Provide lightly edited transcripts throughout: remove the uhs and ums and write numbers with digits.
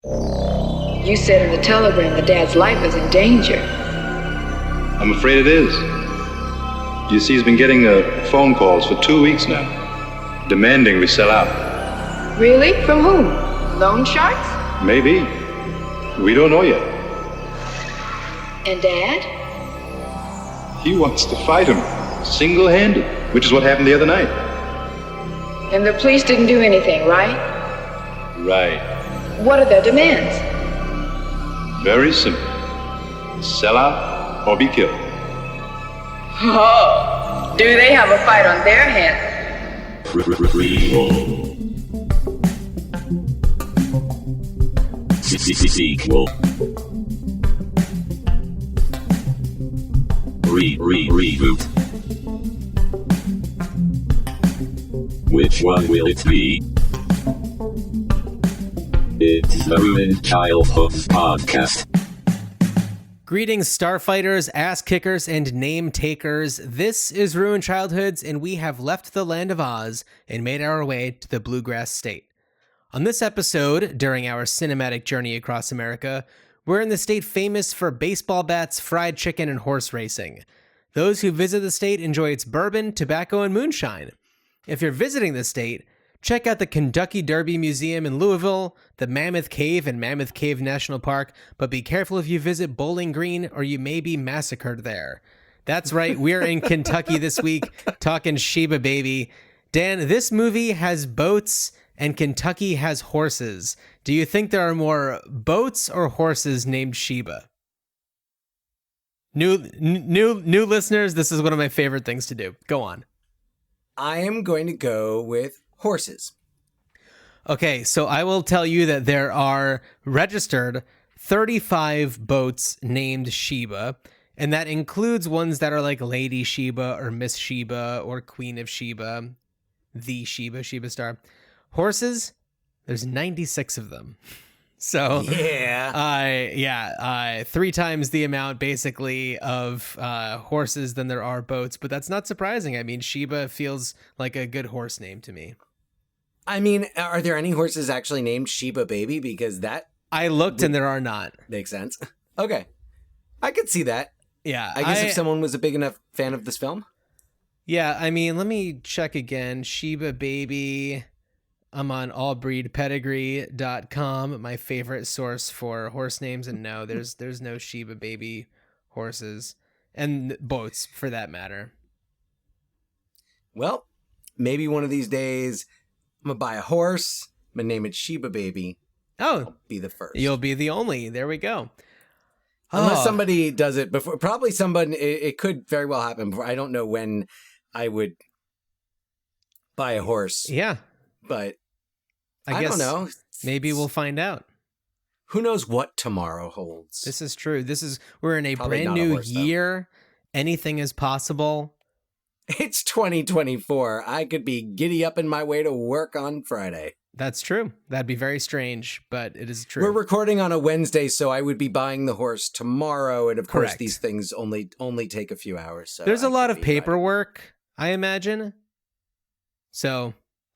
You said in the telegram that Dad's life is in danger. I'm afraid it is. You see, he's been getting phone calls for 2 weeks now, demanding we sell out. Really? From whom? Loan sharks? Maybe. We don't know yet. And Dad? He wants to fight him, single-handed, which is what happened the other night. And the police didn't do anything, right? Right. What are their demands? Very simple. Sell out or be killed. Oh, do they have a fight on their hands? Sequel. Reboot. Which one will it be? It's the Ruined Childhood Podcast. Greetings, starfighters, ass kickers, and name takers. This is Ruined Childhoods, and we have left the land of Oz and made our way to the Bluegrass State. On this episode, during our cinematic journey across America, we're in the state famous for baseball bats, fried chicken, and horse racing. Those who visit the state enjoy its bourbon, tobacco, and moonshine. If you're visiting the state, check out the Kentucky Derby Museum in Louisville, the Mammoth Cave and Mammoth Cave National Park, but be careful if you visit Bowling Green or you may be massacred there. That's right, we're in Kentucky this week, talking Sheba baby. Dan, this movie has boats and Kentucky has horses. Do you think there are more boats or horses named Sheba? New listeners, this is one of my favorite things to do. Go on. I am going to go with horses. Okay, so I will tell you that there are registered 35 boats named Sheba, and that includes ones that are like Lady Sheba or Miss Sheba or Queen of Sheba, the Sheba, Sheba Star. Horses, there's 96 of them. So yeah, 3 times the amount basically of horses than there are boats, but that's not surprising. I mean, Sheba feels like a good horse name to me. I mean, are there any horses actually named Sheba Baby? Because that I looked and there are not. makes sense. Okay, I could see that. Yeah, I guess if someone was a big enough fan of this film. Yeah, I mean, let me check again. Sheba Baby. I'm on allbreedpedigree.com, my favorite source for horse names, and no, there's no Sheba Baby horses and boats for that matter. Well, maybe one of these days I'm gonna buy a horse. I'm gonna name it Sheba Baby. Oh, I'll be the first. You'll be the only. There we go. Unless somebody does it before. Probably somebody. It could very well happen before. I don't know when I would buy a horse. Yeah, but I don't guess know. Maybe we'll find out. Who knows what tomorrow holds? This is true. We're in a Probably brand not a new horse, though. year. Anything is possible. It's 2024. I could be giddy up in my way to work on Friday. That's true. That'd be very strange, but it is true. We're recording on a Wednesday, so I would be buying the horse tomorrow, and of course, Correct. these things only take a few hours. So There's a I lot could of be buying- paperwork, I imagine. So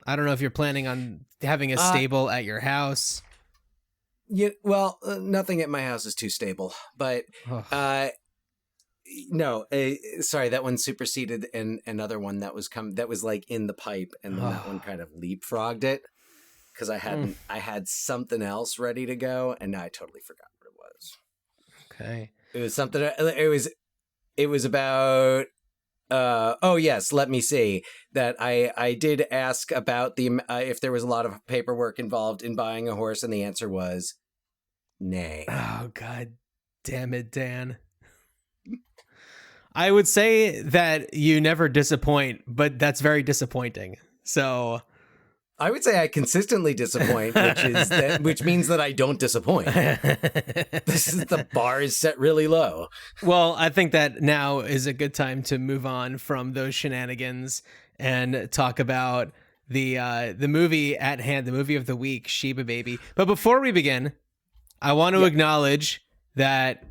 I don't know if you're planning on having a stable at your house. Yeah, well, nothing at my house is too stable, but no, sorry, that one superseded another one that was like in the pipe, and then that one kind of leapfrogged it because I had something else ready to go, and I totally forgot what it was. Okay, it was something. It was about. Oh yes, let me see. That I did ask about the if there was a lot of paperwork involved in buying a horse, and the answer was nay. Oh God damn it, Dan. I would say that you never disappoint, but that's very disappointing. So I would say I consistently disappoint, which means that I don't disappoint. The bar is set really low. Well, I think that now is a good time to move on from those shenanigans and talk about the movie at hand, the movie of the week, Sheba Baby. But before we begin, I want to acknowledge that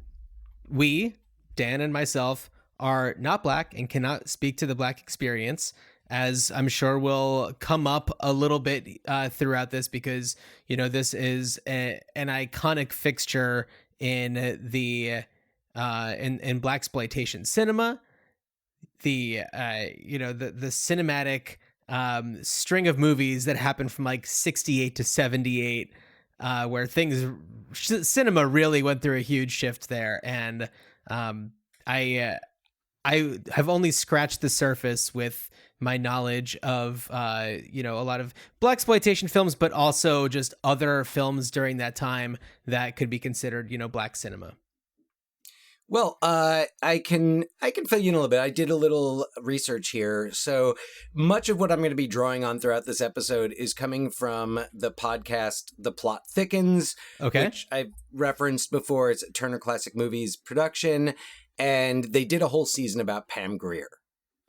we, Dan and myself, are not black and cannot speak to the black experience. as I'm sure will come up a little bit throughout this, because this is an iconic fixture in the in blaxploitation cinema. The the cinematic string of movies that happened from like 68 to 78, where cinema really went through a huge shift there. And I have only scratched the surface with my knowledge of a lot of blaxploitation films, but also just other films during that time that could be considered black cinema. Well, I can fill you in a little bit. I did a little research here. So much of what I'm going to be drawing on throughout this episode is coming from the podcast The Plot Thickens, which I've referenced before. It's a Turner Classic Movies production, and they did a whole season about Pam Grier.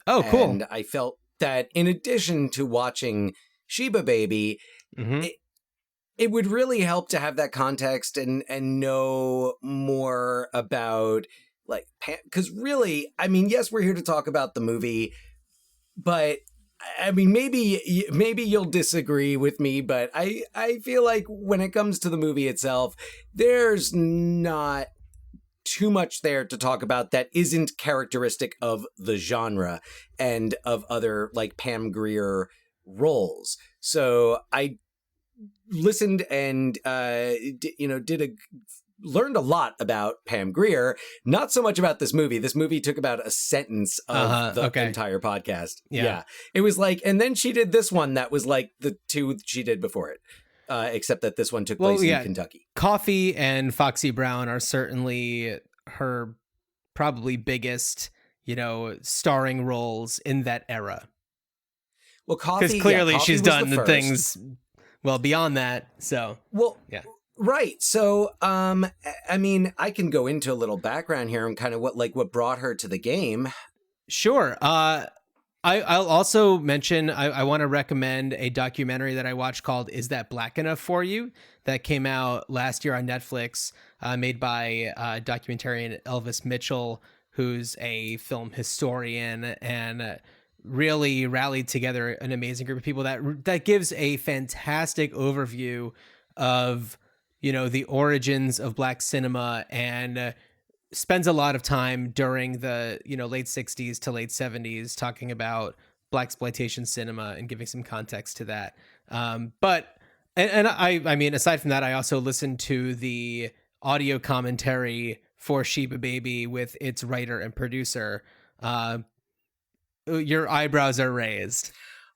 Oh, cool. And I felt that in addition to watching Sheba Baby, it would really help to have that context and know more about, like, because really, I mean, yes, we're here to talk about the movie, but I mean, maybe you'll disagree with me, but I feel like when it comes to the movie itself, there's not too much there to talk about that isn't characteristic of the genre and of other, like, Pam Grier roles. So I listened and learned a lot about Pam Grier, not so much about this movie. This movie took about a sentence of the entire podcast. Yeah. It was like, and then she did this one that was like the two she did before it, except that this one took place in Kentucky. Coffee and Foxy Brown are certainly her probably biggest, starring roles in that era. Well, Coffee, because clearly Coffee she's done the things well beyond that. So, yeah. Right. So, I mean, I can go into a little background here and kind of what brought her to the game. Sure. I'll also mention, I want to recommend a documentary that I watched called Is That Black Enough for You? That came out last year on Netflix, made by documentarian Elvis Mitchell, who's a film historian, and really rallied together an amazing group of people that gives a fantastic overview of, the origins of black cinema, and spends a lot of time during the, late 60s to late 70s talking about blaxploitation cinema and giving some context to that. But I mean, aside from that, I also listened to the audio commentary for Sheba Baby with its writer and producer. Your eyebrows are raised.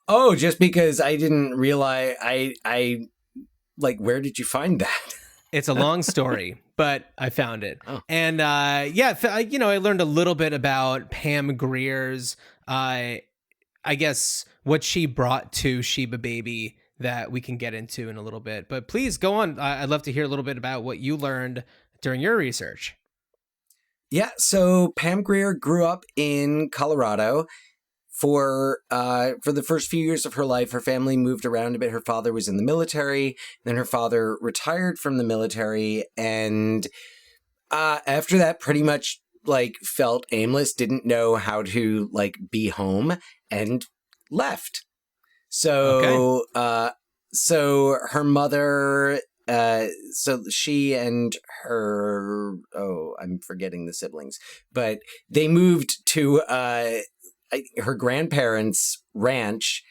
Oh, just because I didn't realize I like, where did you find that? It's a long story, but I found it. Oh. And I learned a little bit about Pam Grier's, I guess, what she brought to Sheba Baby that we can get into in a little bit. But please go on. I'd love to hear a little bit about what you learned during your research. Yeah, so Pam Grier grew up in Colorado. For the first few years of her life, her family moved around a bit. Her father was in the military. Then her father retired from the military. And after that, pretty much like felt aimless, didn't know how to like be home, and left. So, so her mother, so she and her, I'm forgetting the siblings, but they moved to her grandparents' ranch.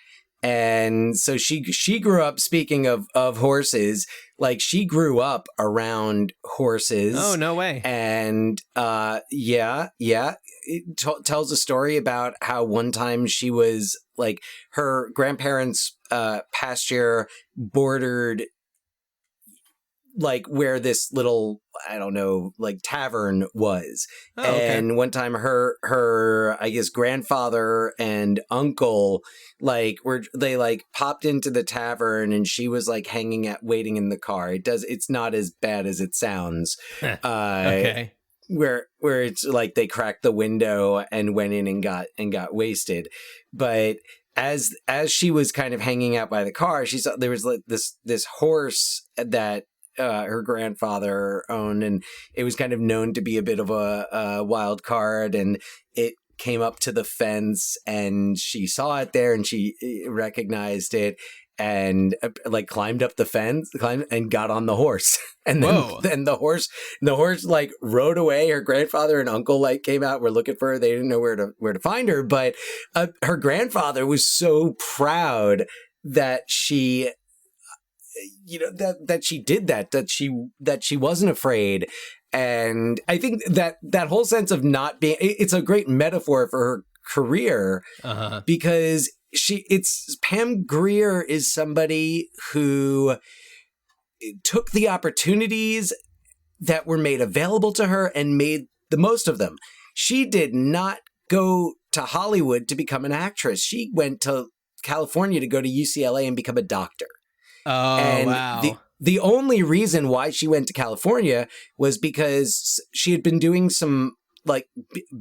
And so she grew up, speaking of horses, like she grew up around horses. Oh, no way. And it tells a story about how one time she was like, her grandparents' pasture bordered like where this little, I don't know, like tavern was. Oh, okay. And one time her, I guess, grandfather and uncle, like they like popped into the tavern, and she was like waiting in the car. It's not as bad as it sounds. Okay. Where it's like they cracked the window and went in and got wasted. But as she was kind of hanging out by the car, she saw there was like this horse that her grandfather owned, and it was kind of known to be a bit of a wild card, and it came up to the fence and she saw it there and she recognized it and like climbed up the fence, and got on the horse. And then the horse like rode away. Her grandfather and uncle like came out, were looking for her. They didn't know where to find her, but her grandfather was so proud that she, that she did that she wasn't afraid. And I think that whole sense of not being, it's a great metaphor for her career, because Pam Grier is somebody who took the opportunities that were made available to her and made the most of them. She did not go to Hollywood to become an actress. She went to California to go to UCLA and become a doctor. Oh, and wow. The only reason why she went to California was because she had been doing some like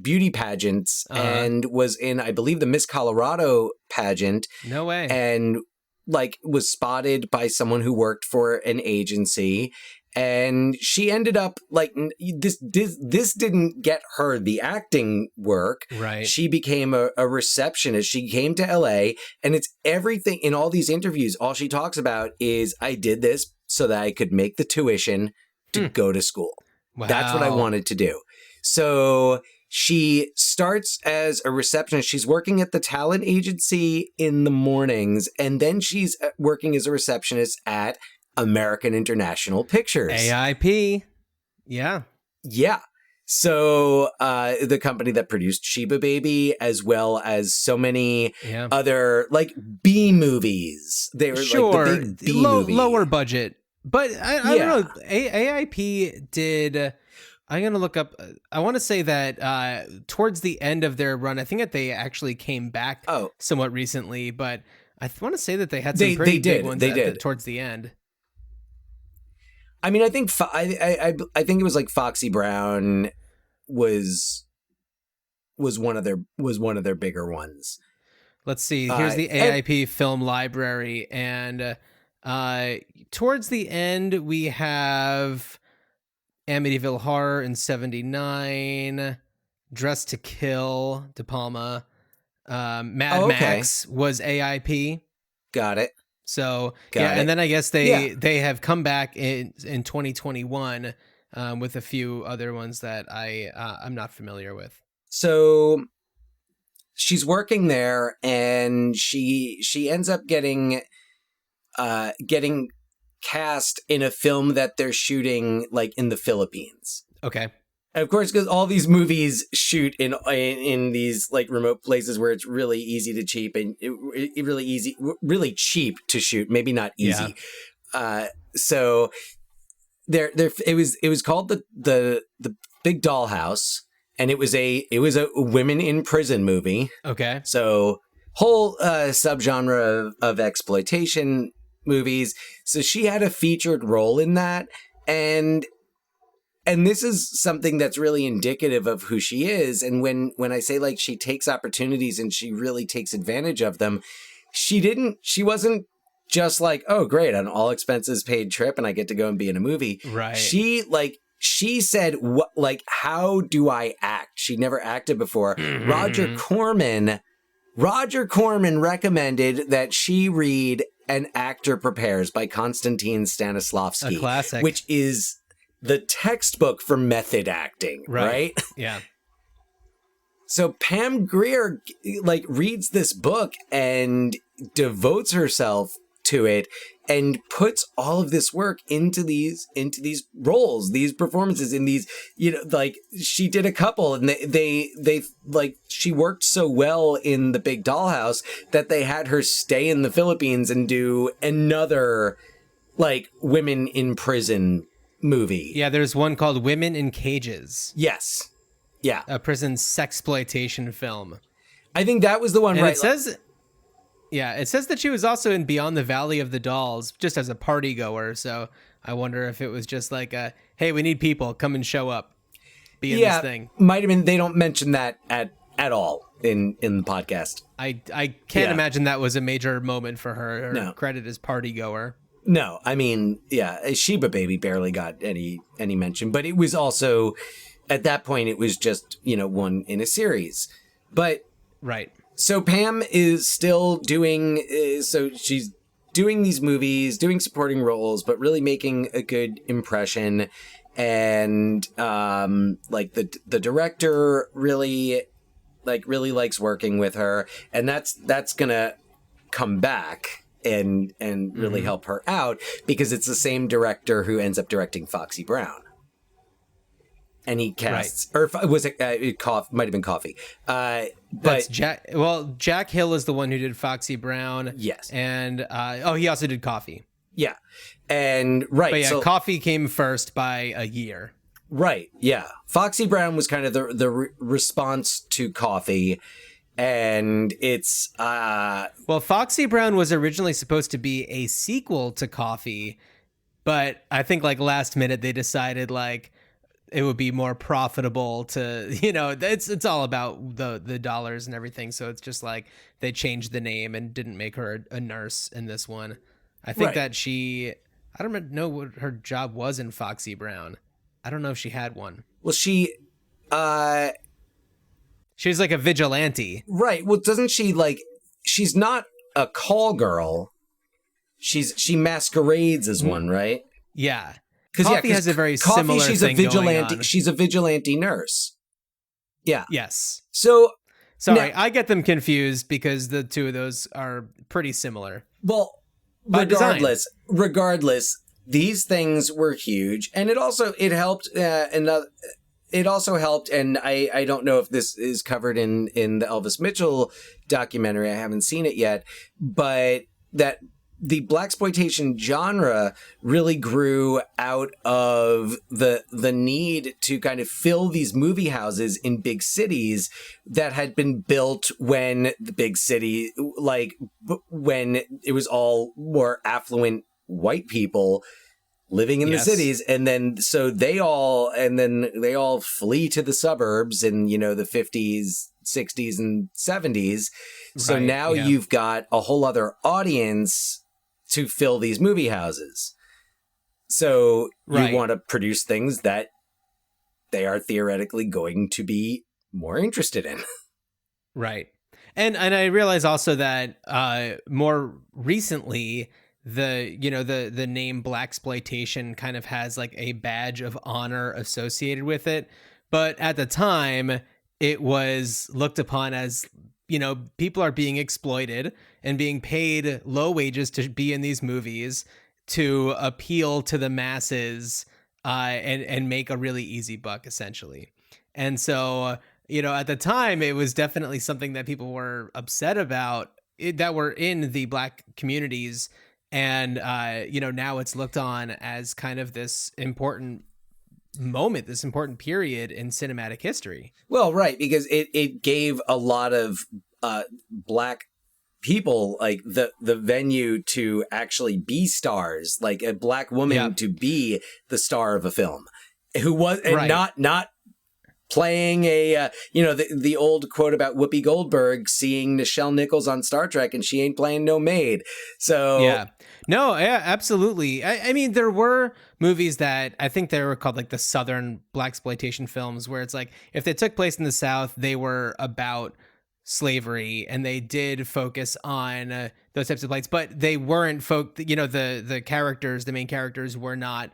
beauty pageants and was in, I believe, the Miss Colorado pageant. No way. And like was spotted by someone who worked for an agency. And she ended up like this didn't get her the acting work. Right. She became a receptionist. She came to LA, and it's everything in all these interviews. All she talks about is, I did this so that I could make the tuition to go to school. Wow. That's what I wanted to do. So she starts as a receptionist. She's working at the talent agency in the mornings, and then she's working as a receptionist at American International Pictures. AIP. Yeah. Yeah. So the company that produced Sheba Baby, as well as so many other like B movies. They were like the big B movie. Lower budget. But I don't know. AIP did... I'm going to look up... I want to say that towards the end of their run, I think that they actually came back somewhat recently, but I want to say that they had some pretty big ones towards the end. I mean, I think I think it was like Foxy Brown was one of their bigger ones. Let's see. Here's the AIP film library, and towards the end we have Amityville Horror in '79, Dress to Kill, De Palma, Mad Max was AIP. Got it. So and then I guess they have come back in 2021 with a few other ones that I'm not familiar with. So she's working there, and she ends up getting cast in a film that they're shooting like in the Philippines. Okay. And of course, because all these movies shoot in these like remote places where it's really easy to really cheap to shoot. Maybe not easy. Yeah. So there it was called the Big Dollhouse, and it was a women in prison movie. Okay. So whole subgenre of exploitation movies. So she had a featured role in that, and this is something that's really indicative of who she is. And when I say like she takes opportunities and she really takes advantage of them, she wasn't just like, oh great, an all expenses paid trip and I get to go and be in a movie. Right. She said, what, like, how do I act? She never acted before. Mm-hmm. Roger Corman recommended that she read An Actor Prepares by Konstantin Stanislavski. A classic. Which is the textbook for method acting, right? Yeah. So Pam Grier like reads this book and devotes herself to it and puts all of this work into these roles, these performances, in these, like she did a couple, and they like she worked so well in the Big Dollhouse that they had her stay in the Philippines and do another like women in prison movie. Yeah, there's one called Women in Cages. Yes. Yeah. A prison sexploitation film. I think that was the one, and right? It says that she was also in Beyond the Valley of the Dolls, just as a party goer. So I wonder if it was just like hey, we need people, come and show up. Be in this thing. Might have been. They don't mention that at all in the podcast. I can't imagine that was a major moment for her. Her credit as party goer. No, I mean, Sheba Baby barely got any mention, but it was also, at that point, it was just, one in a series. But Right. so Pam is still doing, so she's doing these movies, doing supporting roles, but really making a good impression. And like the director really likes working with her, and that's gonna come back and really help her out, because it's the same director who ends up directing Foxy Brown. And he casts, or was it might have been Coffee. But That's Jack. Well, Jack Hill is the one who did Foxy Brown. Yes. And he also did Coffee. yeah, and right, But yeah, so Coffee came first by a year. right, yeah. Foxy Brown was kind of the response to Coffee, and it's Well, Foxy Brown was originally supposed to be a sequel to Coffee, but I think like last minute they decided like it would be more profitable to, it's all about the dollars and everything. So it's just like they changed the name and didn't make her a nurse in this one. I think that I don't know what her job was in Foxy Brown. I don't know if she had one. well, she was like a vigilante. right. Well, doesn't she she's not a call girl. She masquerades as one, right? Yeah. Because Coffee has a very similar she's thing a vigilante. going on. She's a vigilante nurse. Yeah. Yes. So Sorry, I get them confused because the two of those are pretty similar. well, By regardless, these things were huge, and it helped. It also helped, and I don't know if this is covered in the Elvis Mitchell documentary. I haven't seen it yet, but that the blaxploitation genre really grew out of the need to kind of fill these movie houses in big cities that had been built when the big city, when it was all more affluent white people living in the cities. And then they all flee to the suburbs in, the 50s, 60s and 70s. So now you've got a whole other audience to fill these movie houses. So you want to produce things that they are theoretically going to be more interested in. Right. And I realize also that more recently the name blaxploitation kind of has like a badge of honor associated with it. But at the time it was looked upon as people are being exploited and being paid low wages to be in these movies to appeal to the masses and make a really easy buck, essentially. And so, at the time, it was definitely something that people were upset about that were in the Black communities. And, now it's looked on as kind of this important moment, this important period in cinematic history. Well, right, because it gave a lot of Black people like the venue to actually be stars, like a Black woman to be the star of a film, who was not playing a the old quote about Whoopi Goldberg seeing Nichelle Nichols on Star Trek and she ain't playing no maid. So absolutely. I mean, there were movies that I think they were called like the Southern blaxploitation films, where it's like if they took place in the South, they were about slavery and they did focus on those types of plights, but they weren't the characters, the main characters were not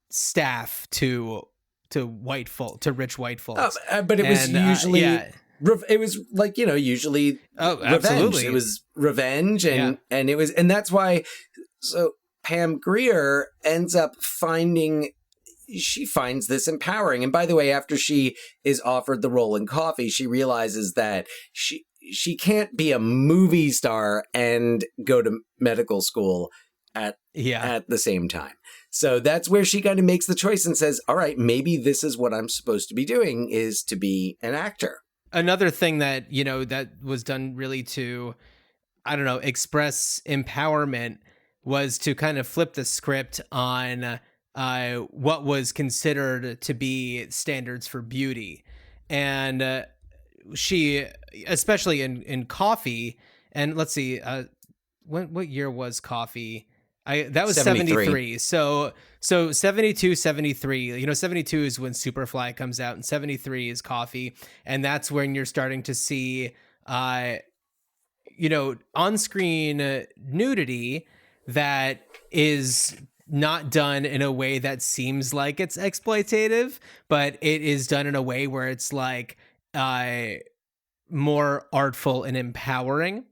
staff to white folk, to rich white folks. But it was usually it was like usually revenge. Absolutely. It was revenge, and it was, and that's why. So Pam Grier ends up she finds this empowering. And by the way, after she is offered the role in Coffee, she realizes that she can't be a movie star and go to medical school at the same time. So that's where she kind of makes the choice and says, all right, maybe this is what I'm supposed to be doing, is to be an actor. Another thing that, that was done really to, express empowerment was to kind of flip the script on what was considered to be standards for beauty. And she, especially in Coffee, and let's see, what year was Coffee? That was 73. 73. So 72, 73. 72 is when Superfly comes out, and 73 is Coffee, and that's when you're starting to see on-screen nudity that is not done in a way that seems like it's exploitative, but it is done in a way where it's like more artful and empowering.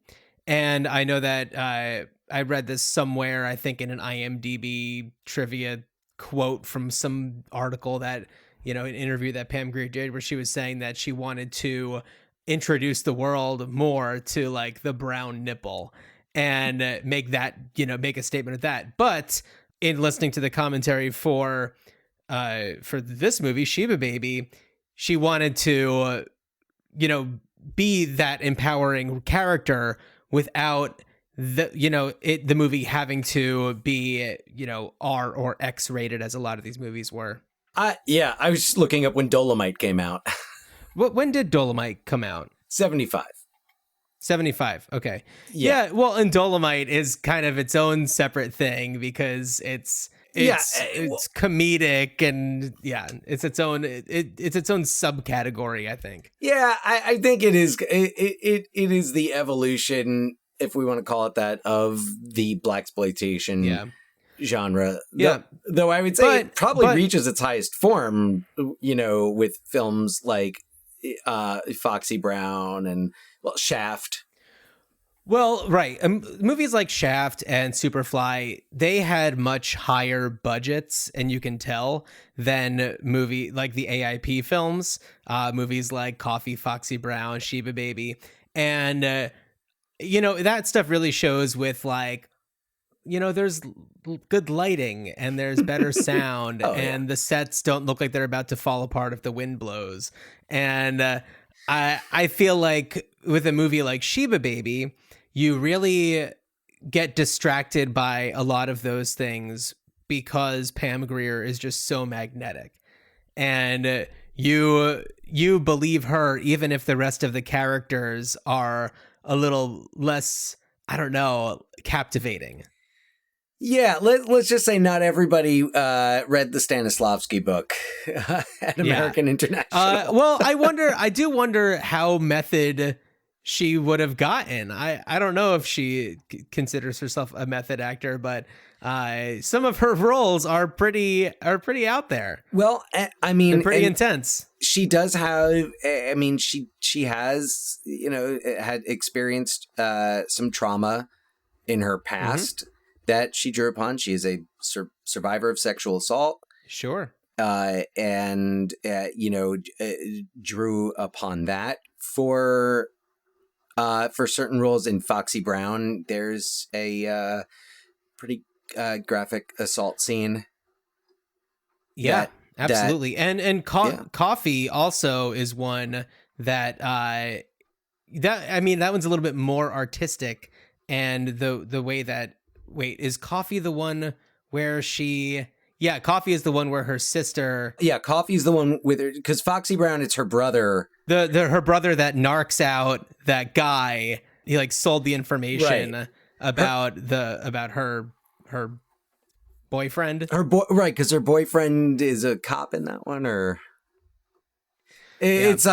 And I know that I read this somewhere, I think in an IMDb trivia quote from some article that, an interview that Pam Grier did, where she was saying that she wanted to introduce the world more to like the brown nipple and make a statement of that. But in listening to the commentary for this movie, Sheba Baby, she wanted to, be that empowering character without the movie having to be, R or X rated, as a lot of these movies were. I was just looking up when Dolomite came out. When did Dolomite come out? 75. 75. Okay. Yeah. Well, and Dolomite is kind of its own separate thing because it's comedic, and it's its own subcategory, I think. Yeah, I think it is. It is the evolution, if we want to call it that, of the blaxploitation genre. Yeah. Though I would say it probably reaches its highest form, with films like Foxy Brown and Shaft. Well, right. Movies like Shaft and Superfly, they had much higher budgets, and you can tell, than movie like the AIP films, movies like Coffee, Foxy Brown, Sheba Baby. And, that stuff really shows with like, there's good lighting and there's better sound and the sets don't look like they're about to fall apart if the wind blows. And I feel like with a movie like Sheba Baby, you really get distracted by a lot of those things because Pam Grier is just so magnetic. And you believe her even if the rest of the characters are a little less, I don't know, captivating. Yeah, let's just say not everybody read the Stanislavski book at American International. Well, I do wonder how method she would have gotten. I don't know if she considers herself a method actor, but some of her roles are pretty out there. Well, I mean, and pretty intense. She does have. I mean, she has had experienced some trauma in her past that she drew upon. She is a survivor of sexual assault. Sure. And drew upon that for certain roles. In Foxy Brown, there's a pretty graphic assault scene. Yeah, absolutely. And Coffee also is one that that one's a little bit more artistic, and the way that is Coffee the one where she. Yeah, Coffee is the one where her sister. Yeah, Coffee's the one with her, because Foxy Brown, it's her brother. Her brother that narcs out that guy. He like sold the information about her boyfriend. Right, because her boyfriend is a cop in that one, or it's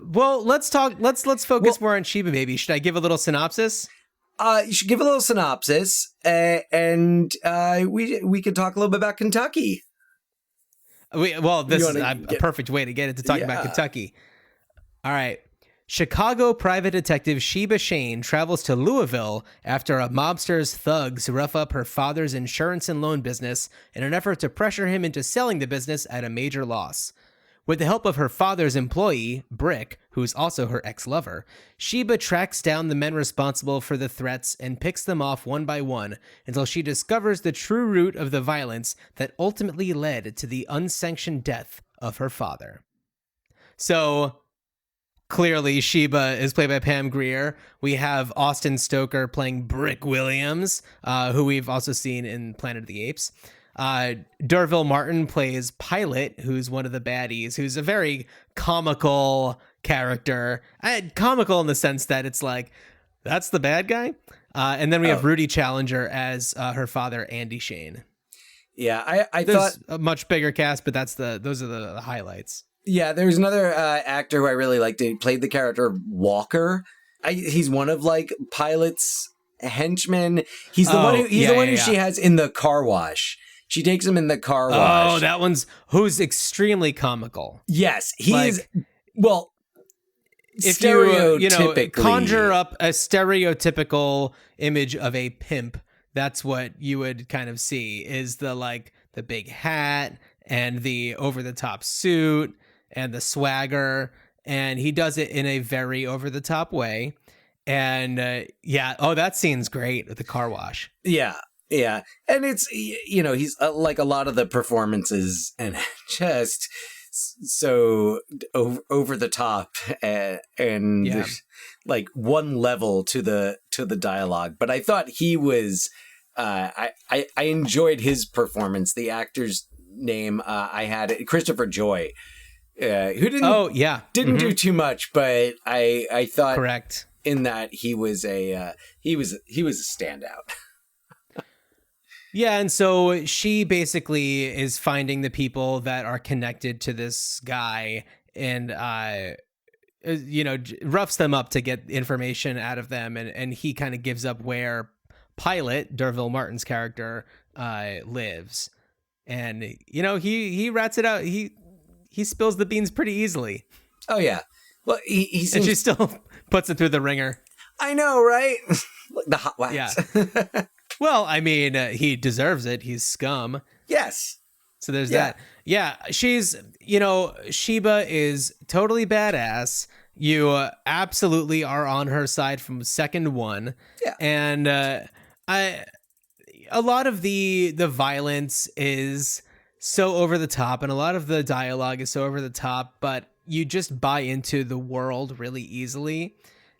well, let's talk. Let's focus more on Sheba Baby. Should I give a little synopsis? You should give a little synopsis, and we could talk a little bit about Kentucky. This is a perfect way to get into talking about Kentucky. All right. Chicago private detective Sheba Shane travels to Louisville after a mobster's thugs rough up her father's insurance and loan business in an effort to pressure him into selling the business at a major loss. With the help of her father's employee, Brick, who's also her ex-lover, Sheba tracks down the men responsible for the threats and picks them off one by one until she discovers the true root of the violence that ultimately led to the unsanctioned death of her father. So, clearly, Sheba is played by Pam Grier. We have Austin Stoker playing Brick Williams, who we've also seen in Planet of the Apes. D'Urville Martin plays Pilot, who's one of the baddies, who's a very comical character. Comical in the sense that it's like, that's the bad guy. And then we have Rudy Challenger as her father, Andy Shane. Yeah, I There's thought a much bigger cast, but those are the highlights. Yeah, there's another actor who I really liked. He played the character Walker. He's one of like Pilot's henchmen. He's the one who she has in the car wash. She takes him in the car wash. Oh, that one's who's extremely comical. Yes, he Like, is. Well, if stereotypically, you conjure up a stereotypical image of a pimp, that's what you would kind of see is the big hat and the over the top suit and the swagger, and he does it in a very over the top way. And that scene's great with the car wash. Yeah, and it's he's like a lot of the performances and just so over the top and like one level to the dialogue. But I thought he was I enjoyed his performance. The actor's name I had Christopher Joy, who didn't do too much, but I thought correct in that he was a standout. Yeah, and so she basically is finding the people that are connected to this guy and roughs them up to get information out of them, and he kind of gives up where Pilot, Derville Martin's character, lives. And he rats it out. He spills the beans pretty easily. Oh yeah. Well, he seems... and she still puts it through the ringer. I know, right? Like the hot wax. Yeah. Well, I mean, he deserves it. He's scum. Yes. So there's that. Yeah, she's, Sheba is totally badass. You absolutely are on her side from second one. Yeah. And a lot of the violence is so over the top, and a lot of the dialogue is so over the top, but you just buy into the world really easily.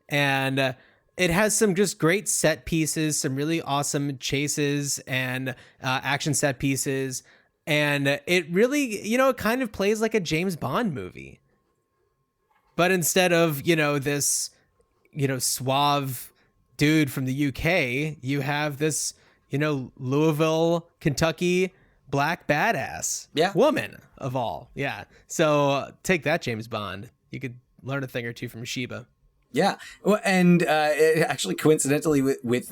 And it has some just great set pieces, some really awesome chases and action set pieces. And it really, it kind of plays like a James Bond movie. But instead of, this, suave dude from the UK, you have this, Louisville, Kentucky black badass woman of all. Yeah. So take that, James Bond. You could learn a thing or two from Sheba. Yeah, well, and actually, coincidentally, with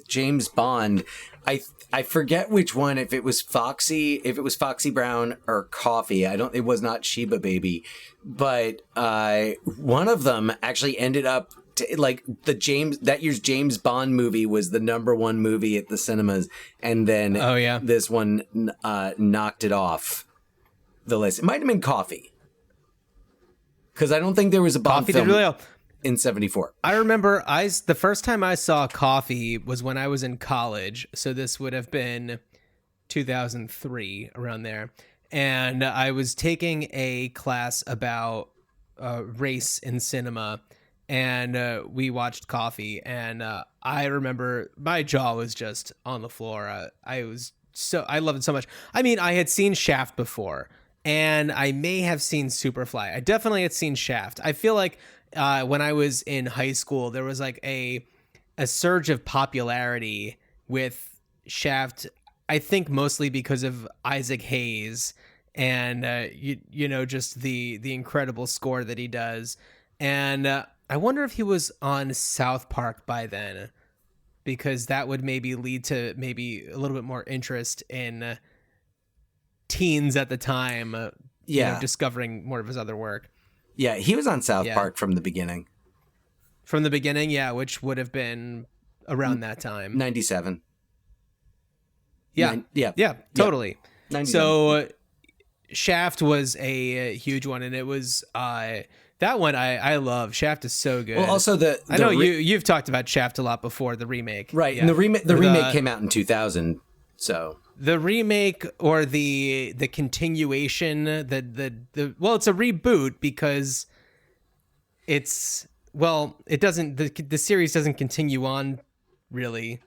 James Bond, I forget which one. If it was Foxy Brown or Coffee. It was not Sheba Baby, but one of them actually ended up that year's James Bond movie was the #1 movie at the cinemas, and then this one knocked it off the list. It might have been Coffee. Because I don't think there was a Bond film in 1974. I remember the first time I saw Coffee was when I was in college. So this would have been 2003, around there. And I was taking a class about race in cinema. And we watched Coffee. And I remember my jaw was just on the floor. I loved it so much. I mean, I had seen Shaft before. And I may have seen Superfly. I definitely had seen Shaft. I feel like when I was in high school, there was like a surge of popularity with Shaft. I think mostly because of Isaac Hayes and just the incredible score that he does. And I wonder if he was on South Park by then, because that would maybe lead to maybe a little bit more interest in teens at the time, discovering more of his other work. Yeah, he was on South Park from the beginning. From the beginning, which would have been around that time. 97. Yeah, totally. 97. So Shaft was a huge one, and it was that one I love. Shaft is so good. Well, also I know you've talked about Shaft a lot before, the remake. Right, yeah. And the remake came out in 2000, so... The remake or the continuation, it's a reboot because it doesn't, the series doesn't continue on really.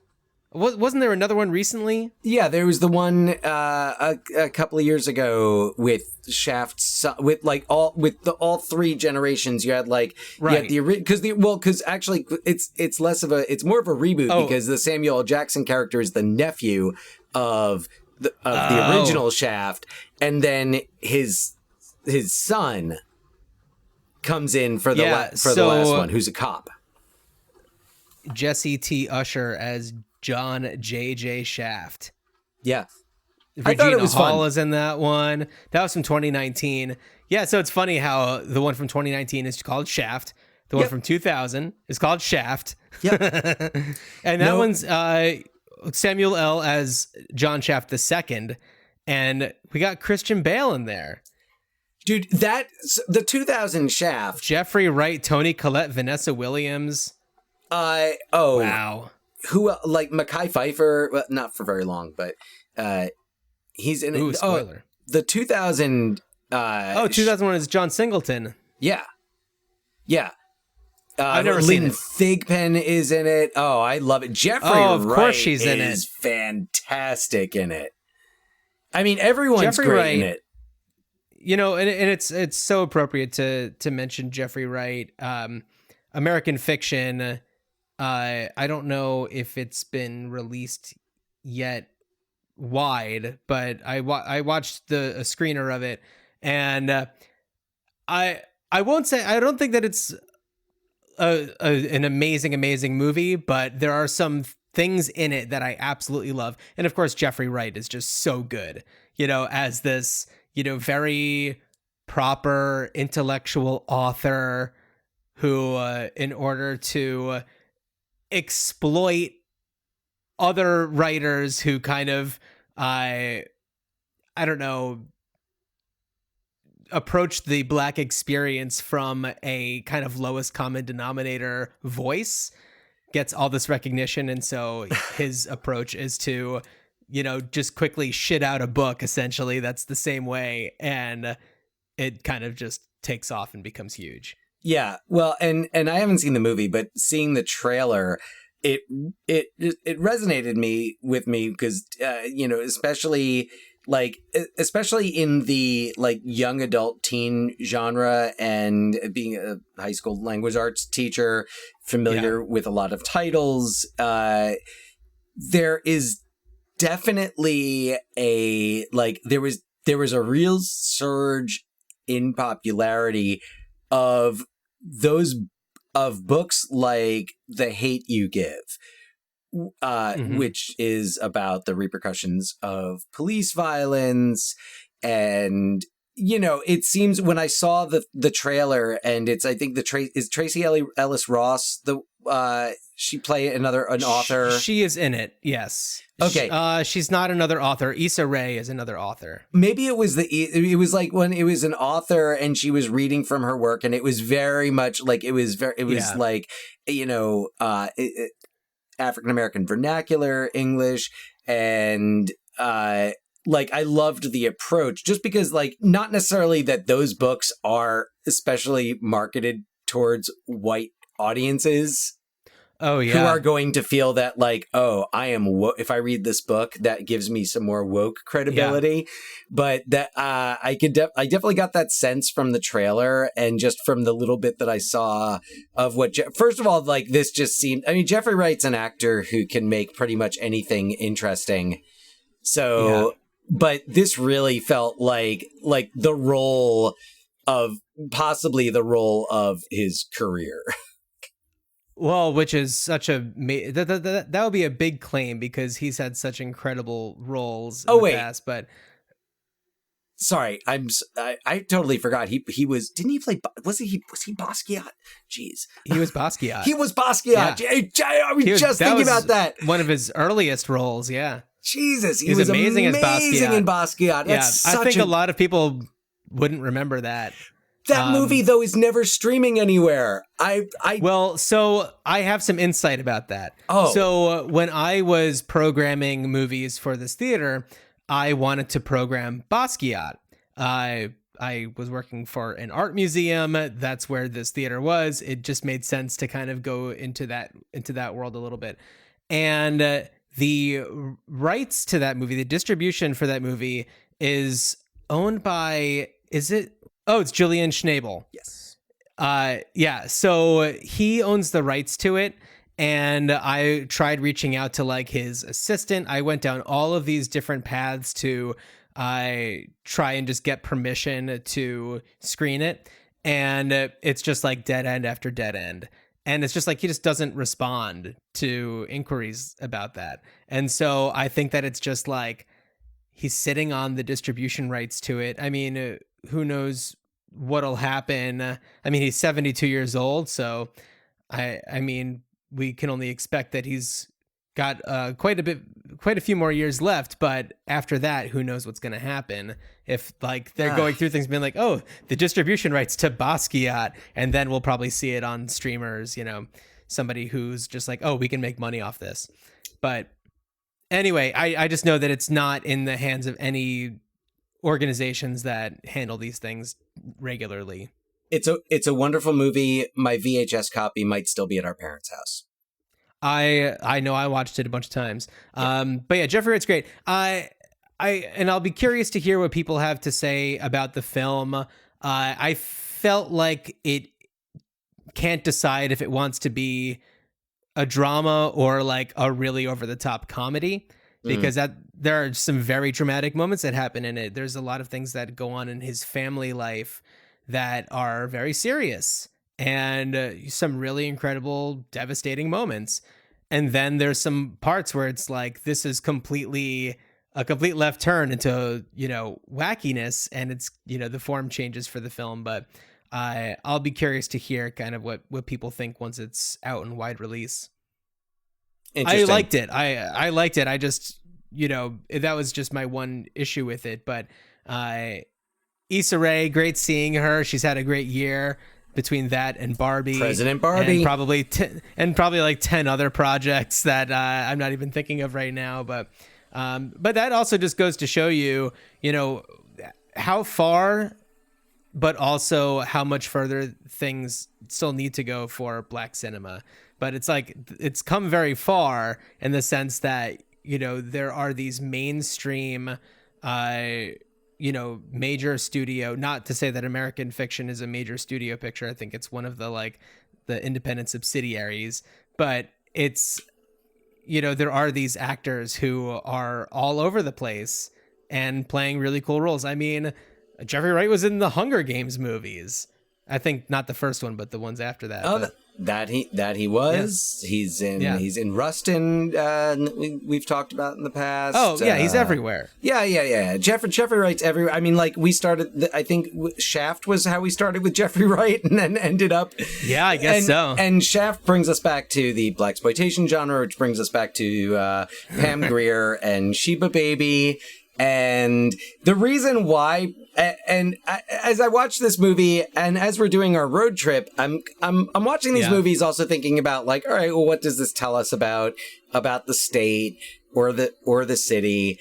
Wasn't there another one recently? Yeah, there was the one a couple of years ago with Shaft, with like all three generations. You had like Right. because actually it's more of a reboot because the Samuel L. Jackson character is the nephew of the original Shaft, and then his son comes in for the the last one, who's a cop. Jesse T. Usher as John J.J. Shaft. Yeah. Regina I thought it was Hall fun. is in that one. That was from 2019. Yeah, so it's funny how the one from 2019 is called Shaft. The one from 2000 is called Shaft. Yep. And that one's Samuel L. as John Shaft II. And we got Christian Bale in there. Dude, the 2000 Shaft. Jeffrey Wright, Toni Collette, Vanessa Williams. Wow. Who, like Mekhi Phifer, well, not for very long, but he's in it. Ooh, spoiler. The 2000... 2001 is John Singleton. Yeah. Yeah. I've never seen it. Thigpen is in it. Oh, I love it. Jeffrey of Wright course she's in is it. fantastic in it. I mean, everyone's Jeffrey great Wright, in it. You know, and it's so appropriate to mention Jeffrey Wright. American Fiction. I don't know if it's been released yet wide, but I watched a screener of it, and I won't say I don't think that it's an amazing movie, but there are some things in it that I absolutely love, and of course Jeffrey Wright is just so good, you know, as this, you know, very proper intellectual author who, in order to exploit other writers who kind of, I don't know, approach the Black experience from a kind of lowest common denominator voice, gets all this recognition. And so his approach is to, you know, just quickly shit out a book, essentially. That's the same way. And it kind of just takes off and becomes huge. Yeah, well, and I haven't seen the movie, but seeing the trailer, it resonated with me because you know, especially in the like young adult teen genre, and being a high school language arts teacher, familiar with a lot of titles, there is definitely there was a real surge in popularity of books like The Hate You Give, which is about the repercussions of police violence. And, you know, it seems when I saw the trailer, and it's, I think is Tracy Ellis Ross, she play an author. She is in it. Yes. Okay. She's not another author. Issa Rae is another author. Maybe it was like when it was an author and she was reading from her work, and it was very much like like, you know, African-American vernacular English. And, like, I loved the approach just because, like, not necessarily that those books are especially marketed towards white audiences. Oh, yeah. Who are going to feel that, like, oh, I am if I read this book, that gives me some more woke credibility. Yeah. But that I definitely got that sense from the trailer, and just from the little bit that I saw of what. First of all, like, this just seemed. I mean, Jeffrey Wright's an actor who can make pretty much anything interesting. So, but this really felt like possibly the role of his career. Well, which is such a that would be a big claim because he's had such incredible roles in the past. But sorry, I totally forgot he was. Didn't he play? Was he Basquiat? Jeez, he was Basquiat. He was Basquiat. Yeah. I was just thinking about that. One of his earliest roles. Yeah. Jesus, he was amazing as Basquiat. That's I think a lot of people wouldn't remember that. That movie, though, is never streaming anywhere. Well, so I have some insight about that. Oh. So when I was programming movies for this theater, I wanted to program Basquiat. I was working for an art museum. That's where this theater was. It just made sense to kind of go into that world a little bit. And the rights to that movie, the distribution for that movie is owned by, it's Julian Schnabel. Yes. Yeah. So he owns the rights to it. And I tried reaching out to like his assistant. I went down all of these different paths to try and just get permission to screen it. And it's just like dead end after dead end. And it's just like he just doesn't respond to inquiries about that. And so I think that it's just like he's sitting on the distribution rights to it. I mean, who knows what'll happen? I mean, he's 72 years old. So I mean, we can only expect that he's got quite a few more years left. But after that, who knows what's going to happen? If like they're going through things being like, oh, the distribution rights to Basquiat, and then we'll probably see it on streamers, you know, somebody who's just like, oh, we can make money off this. But anyway, I just know that it's not in the hands of any organizations that handle these things regularly. It's a wonderful movie. My VHS copy might still be at our parents' house. I know I watched it a bunch of times. But yeah, Jeffrey Wright's great. I'll be curious to hear what people have to say about the film. I felt like it can't decide if it wants to be a drama or like a really over the top comedy, because there are some very dramatic moments that happen in it. There's a lot of things that go on in his family life that are very serious, and some really incredible, devastating moments. And then there's some parts where it's like, this is a complete left turn into, you know, wackiness, and it's, you know, the form changes for the film. But I'll be curious to hear kind of what people think once it's out in wide release. I liked it. I liked it. I just, you know, that was just my one issue with it. But Issa Rae, great seeing her. She's had a great year between that and Barbie, President Barbie, and probably like 10 other projects that I'm not even thinking of right now. But that also just goes to show you, you know, how far, but also how much further things still need to go for Black cinema. But it's like, it's come very far in the sense that, you know, there are these mainstream, you know, major studio, not to say that American Fiction is a major studio picture. I think it's one of the independent subsidiaries, but it's, you know, there are these actors who are all over the place and playing really cool roles. I mean, Jeffrey Wright was in the Hunger Games movies. I think not the first one, but the ones after that. Oh, that he was. Yeah. He's in Rustin. We've talked about in the past. Oh yeah, he's everywhere. Yeah. Jeffrey Wright's everywhere. I mean, like we started. I think Shaft was how we started with Jeffrey Wright, and then ended up. Yeah, I guess so. And Shaft brings us back to the blaxploitation genre, which brings us back to Pam Grier and Sheba Baby. And the reason why, and as I watch this movie, and as we're doing our road trip, I'm watching these movies, also thinking about like, all right, well, what does this tell us about the state or the city?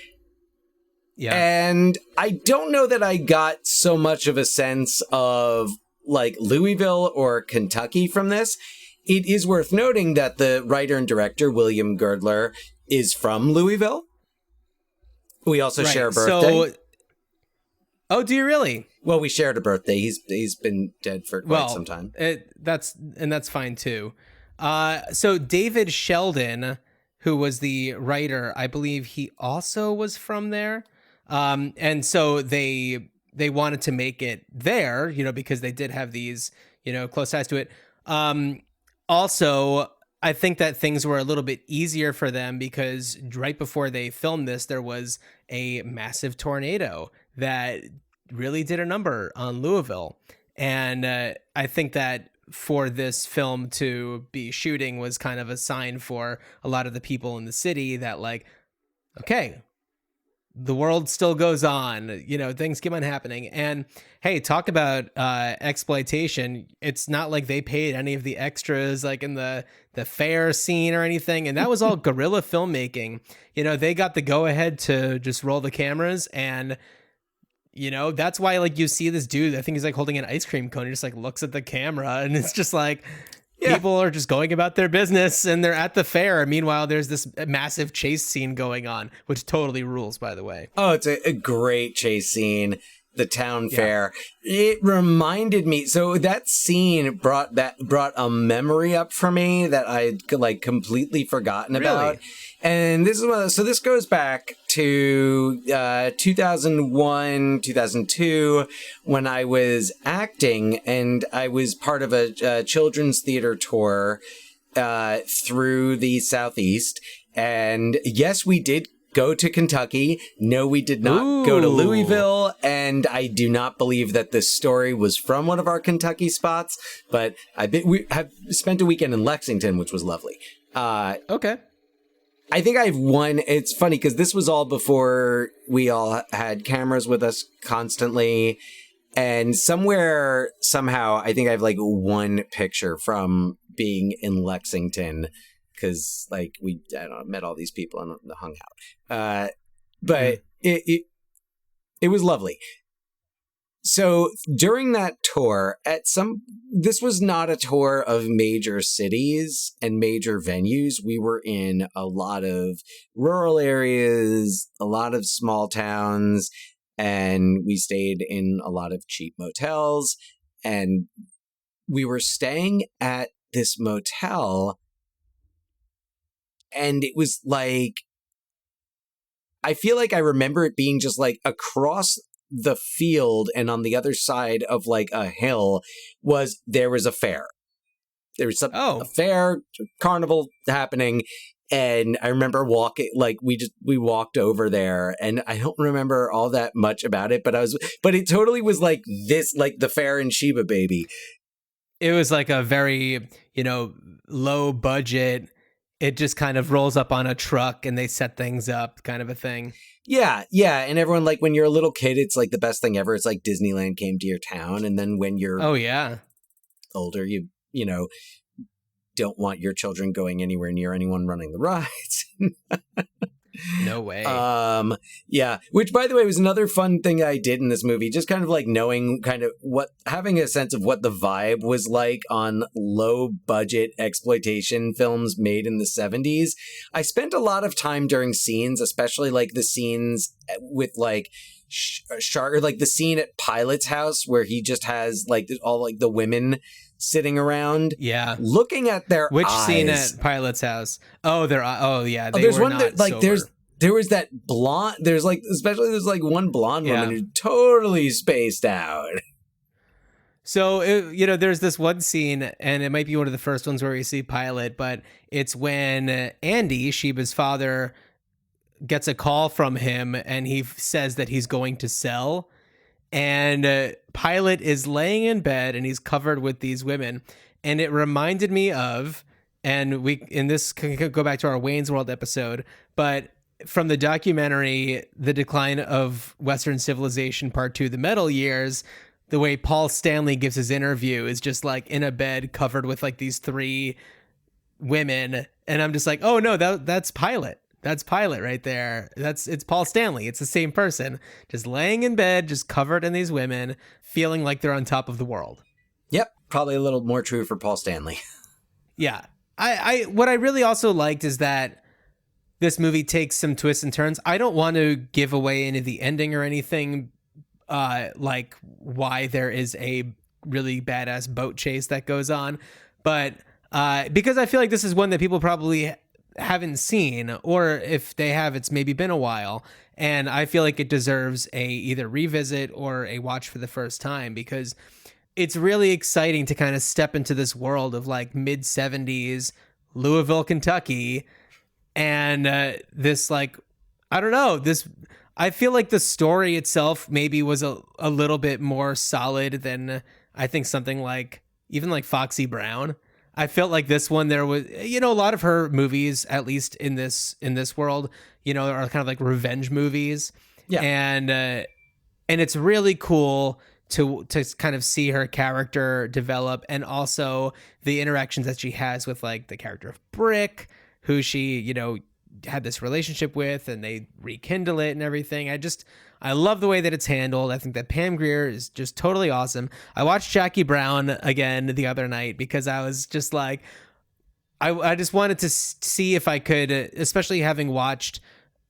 Yeah. And I don't know that I got so much of a sense of like Louisville or Kentucky from this. It is worth noting that the writer and director William Girdler is from Louisville. We also share a birthday. Oh, do you really? Well, we shared a birthday. He's been dead for quite some time. That's fine too. So David Sheldon, who was the writer, I believe he also was from there. And so they wanted to make it there, you know, because they did have these, you know, close ties to it. Also, I think that things were a little bit easier for them because right before they filmed this, there was a massive tornado that really did a number on Louisville. And I think that for this film to be shooting was kind of a sign for a lot of the people in the city that like, okay, the world still goes on, you know, things keep on happening. And hey, talk about exploitation. It's not like they paid any of the extras like in the fair scene or anything. And that was all guerrilla filmmaking. You know, they got the go ahead to just roll the cameras. And, you know, that's why like you see this dude, I think he's like holding an ice cream cone. He just like looks at the camera and it's just like, Yeah. People are just going about their business and they're at the fair. Meanwhile, there's this massive chase scene going on, which totally rules, by the way. Oh, it's a great chase scene. The town Yeah. fair. It reminded me. So that scene brought a memory up for me that I'd like completely forgotten about. And this is so this goes back to 2001, 2002, when I was acting and I was part of a children's theater tour through the Southeast. And yes, we did go to Kentucky. No, we did not go to Louisville. And I do not believe that this story was from one of our Kentucky spots. But we have spent a weekend in Lexington, which was lovely. Okay. I think I have one. It's funny because this was all before we all had cameras with us constantly. And somehow, I think I have like one picture from being in Lexington because like I don't know, met all these people and hung out. But it was lovely. So during that tour, this was not a tour of major cities and major venues. We were in a lot of rural areas, a lot of small towns, and we stayed in a lot of cheap motels. And we were staying at this motel, and it was like, I feel like I remember it being just like across the field and on the other side of like a hill there was a fair. There was a fair carnival happening. And I remember walking, like we walked over there, and I don't remember all that much about it, but it totally was like this, like the fair in Sheba, baby. It was like a very, low budget. It just kind of rolls up on a truck and they set things up kind of a thing. Yeah. And everyone, like, when you're a little kid, it's like the best thing ever. It's like Disneyland came to your town. And then when you're older, you don't want your children going anywhere near anyone running the rides. No way. Yeah. Which, by the way, was another fun thing I did in this movie. Just kind of like knowing having a sense of what the vibe was like on low budget exploitation films made in the 70s. I spent a lot of time during scenes, especially like the scenes with like shark, or like the scene at Pilot's house where he just has like all like the women sitting around, looking at their Which eyes. Scene at Pilot's house? Oh, yeah. There's one that like sober. There was that blonde. There's like one blonde woman who totally spaced out. So there's this one scene, and it might be one of the first ones where we see Pilot, but it's when Andy, Sheba's father, gets a call from him, and he says that he's going to sell. And Pilot is laying in bed and he's covered with these women. And it reminded me of, and this can go back to our Wayne's World episode, but from the documentary, The Decline of Western Civilization Part 2, The Metal Years, the way Paul Stanley gives his interview is just like in a bed covered with like these three women. And I'm just like, oh no, that's Pilot. That's Pilot right there. It's Paul Stanley. It's the same person, just laying in bed, just covered in these women, feeling like they're on top of the world. Yep, probably a little more true for Paul Stanley. Yeah. What I really also liked is that this movie takes some twists and turns. I don't want to give away any of the ending or anything, like why there is a really badass boat chase that goes on, but because I feel like this is one that people probably haven't seen, or if they have, it's maybe been a while, and I feel like it deserves a either revisit or a watch for the first time, because it's really exciting to kind of step into this world of like mid-70s Louisville, Kentucky, and this like, I don't know, I feel like the story itself maybe was a little bit more solid than I think something like even like Foxy Brown. I felt like this one, there was, a lot of her movies, at least in this world, are kind of like revenge movies. Yeah. And it's really cool to kind of see her character develop, and also the interactions that she has with like the character of Brick, who she, had this relationship with, and they rekindle it and everything. I love the way that it's handled. I think that Pam Grier is just totally awesome. I watched Jackie Brown again the other night because I was just like, I just wanted to see if I could, especially having watched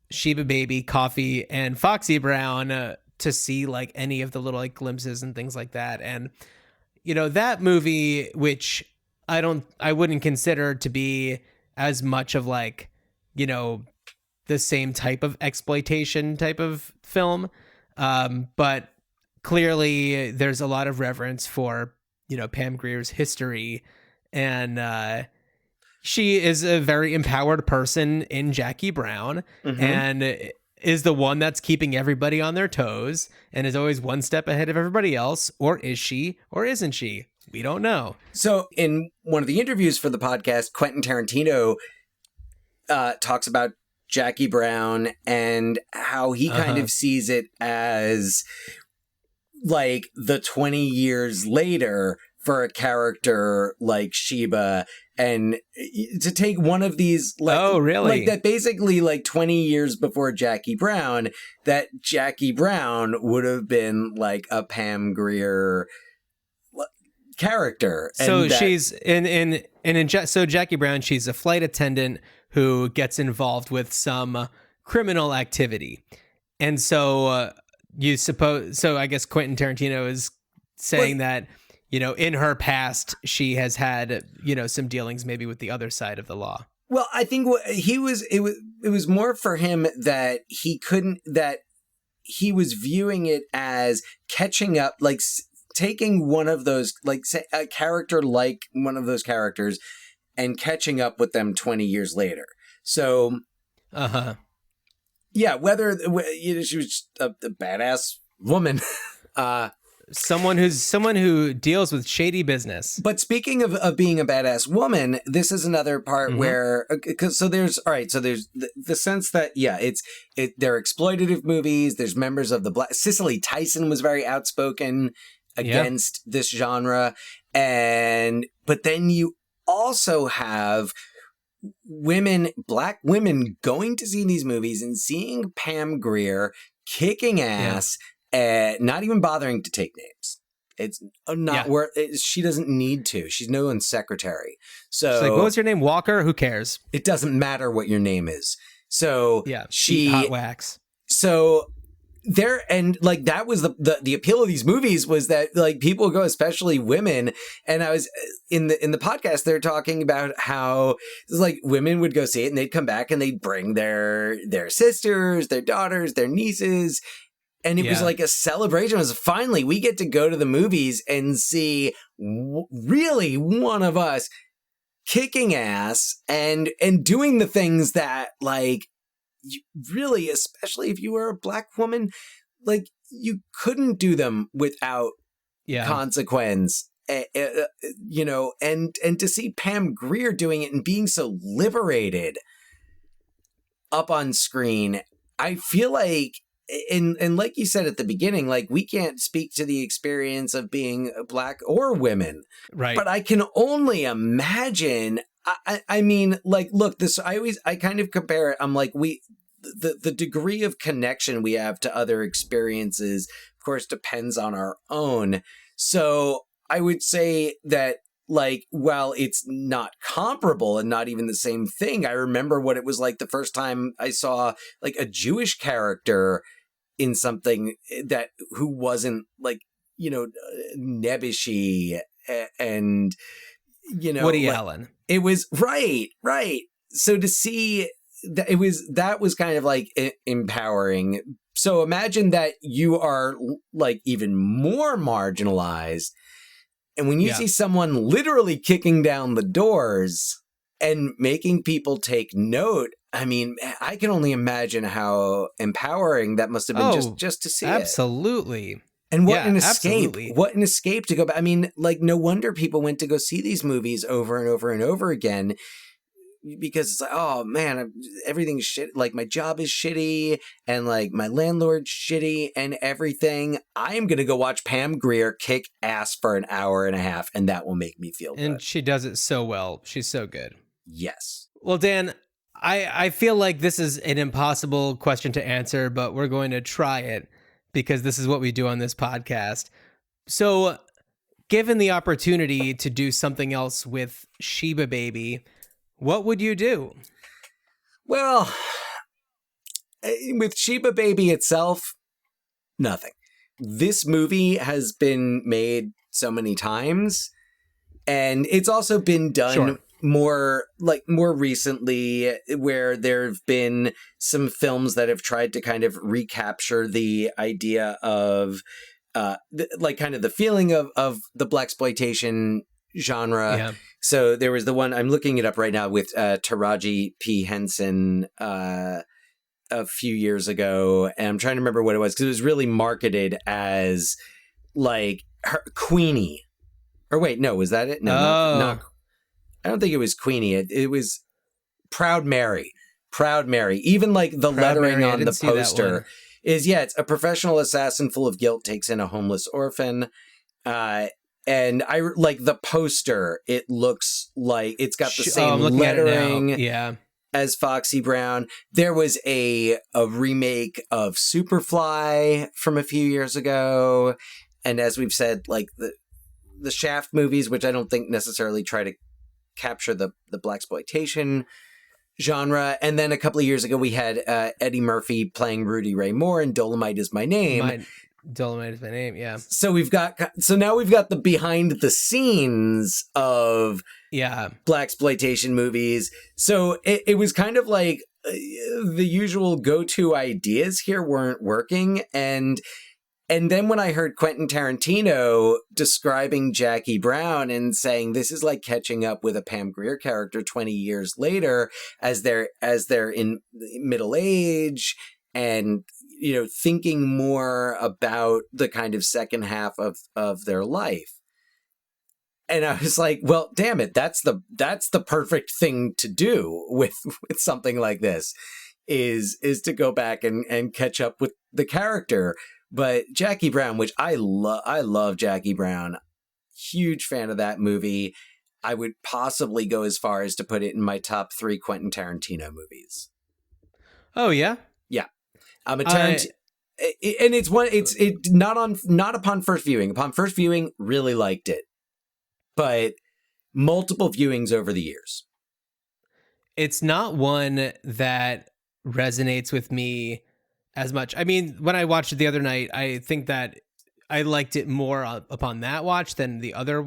Sheba Baby, Coffee, and Foxy Brown, to see like any of the little like glimpses and things like that. And that movie, which I wouldn't consider to be as much of like, the same type of exploitation type of film. But clearly there's a lot of reverence for, Pam Grier's history, and she is a very empowered person in Jackie Brown, and is the one that's keeping everybody on their toes and is always one step ahead of everybody else. Or is she, or isn't she? We don't know. So in one of the interviews for the podcast, Quentin Tarantino talks about Jackie Brown and how he kind of sees it as like the 20 years later for a character like Sheba, and to take one of these like, oh really, like that basically like 20 years before Jackie Brown, that Jackie Brown would have been like a Pam Grier character. So she's so Jackie Brown, she's a flight attendant who gets involved with some criminal activity. And so I guess Quentin Tarantino is saying that, in her past, she has had, some dealings maybe with the other side of the law. Well, I think it was more for him that he was viewing it as catching up, like taking one of those, like say a character like one of those characters and catching up with them 20 years later. So, yeah, whether she was a badass woman, someone who deals with shady business. But speaking of being a badass woman, this is another part where, so there's the sense that, they're exploitative movies. There's members of the Black, Cicely Tyson was very outspoken against this genre. But then you also have Black women going to see these movies and seeing Pam Grier kicking ass, not even bothering to take names. It's not where she doesn't need to. She's no one's secretary. So she's like, what was your name? Walker? Who cares? It doesn't matter what your name is. So she hot wax. So there, and like that was the appeal of these movies, was that like people go, especially women. And I was in the podcast, they're talking about how it's like women would go see it and they'd come back and they'd bring their sisters, their daughters, their nieces. And it was like a celebration. It was finally, we get to go to the movies and see really one of us kicking ass and doing the things that like, really, especially if you were a Black woman, like you couldn't do them without consequence, and to see Pam Grier doing it and being so liberated up on screen, I feel like, and like you said at the beginning, like we can't speak to the experience of being Black or women, right? But I can only imagine. I mean, like, look, I kind of compare it. I'm like, the degree of connection we have to other experiences, of course, depends on our own. So I would say that, like, while it's not comparable and not even the same thing, I remember what it was like the first time I saw like a Jewish character in something who wasn't like, nebbishy and, Woody Allen. It was right. So to see that, that was kind of like empowering. So imagine that you are like even more marginalized. And when you see someone literally kicking down the doors and making people take note, I mean, I can only imagine how empowering that must have been just to see absolutely. it. And what an escape. Absolutely. What an escape to go back. I mean, like, no wonder people went to go see these movies over and over and over again, because it's like, oh man, everything's shit. Like, my job is shitty and like my landlord's shitty and everything. I'm going to go watch Pam Grier kick ass for an hour and a half, and that will make me feel good. And she does it so well. She's so good. Yes. Well, Dan, I feel like this is an impossible question to answer, but we're going to try it because this is what we do on this podcast. So, given the opportunity to do something else with Sheba Baby, what would you do? Well, with Sheba Baby itself, nothing. This movie has been made so many times, and it's also been done more recently, where there have been some films that have tried to kind of recapture the idea of kind of the feeling of the blaxploitation genre. Yeah. So there was the one, I'm looking it up right now, with Taraji P. Henson a few years ago, and I'm trying to remember what it was, because it was really marketed as like her Queenie. Or wait, no, was that it? No, not I don't think it was Queenie. It was Proud Mary. Proud Mary. Even like the lettering on the poster is, it's a professional assassin full of guilt takes in a homeless orphan. And I like the poster. It looks like it's got the same lettering as Foxy Brown. There was a remake of Superfly from a few years ago. And as we've said, like the Shaft movies, which I don't think necessarily try to capture the blaxploitation genre. And then a couple of years ago, we had Eddie Murphy playing Rudy Ray Moore in Dolomite Is My Name. Dolomite Is My Name, yeah. So now we've got the behind the scenes of blaxploitation movies. So it was kind of like the usual go-to ideas here weren't working. And then when I heard Quentin Tarantino describing Jackie Brown and saying this is like catching up with a Pam Grier character 20 years later as they're in middle age and, you know, thinking more about the kind of second half of their life. And I was like, well, damn it, that's the perfect thing to do with something like this is to go back and catch up with the character. But Jackie Brown, which I love Jackie Brown, huge fan of that movie. I would possibly go as far as to put it in my top 3 Quentin Tarantino movies. Oh yeah, yeah. I'm a Tarantino, and it's not upon first viewing. Upon first viewing, really liked it, but multiple viewings over the years. It's not one that resonates with me as much. I mean, when I watched it the other night, I think that I liked it more upon that watch than the other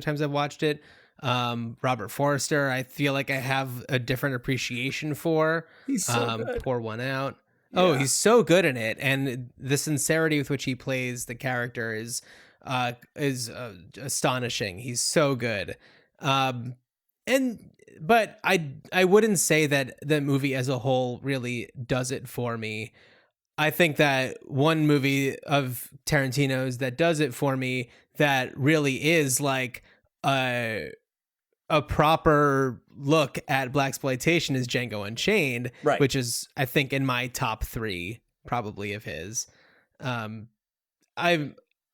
times I've watched it. Robert Forster, I feel like I have a different appreciation for. He's so good. Pour One Out. Yeah. Oh, he's so good in it, and the sincerity with which he plays the character is astonishing. He's so good. But I wouldn't say that the movie as a whole really does it for me. I think that one movie of Tarantino's that does it for me that really is like a proper look at blaxploitation is Django Unchained, right, which is, I think, in my top 3 probably of his. I'm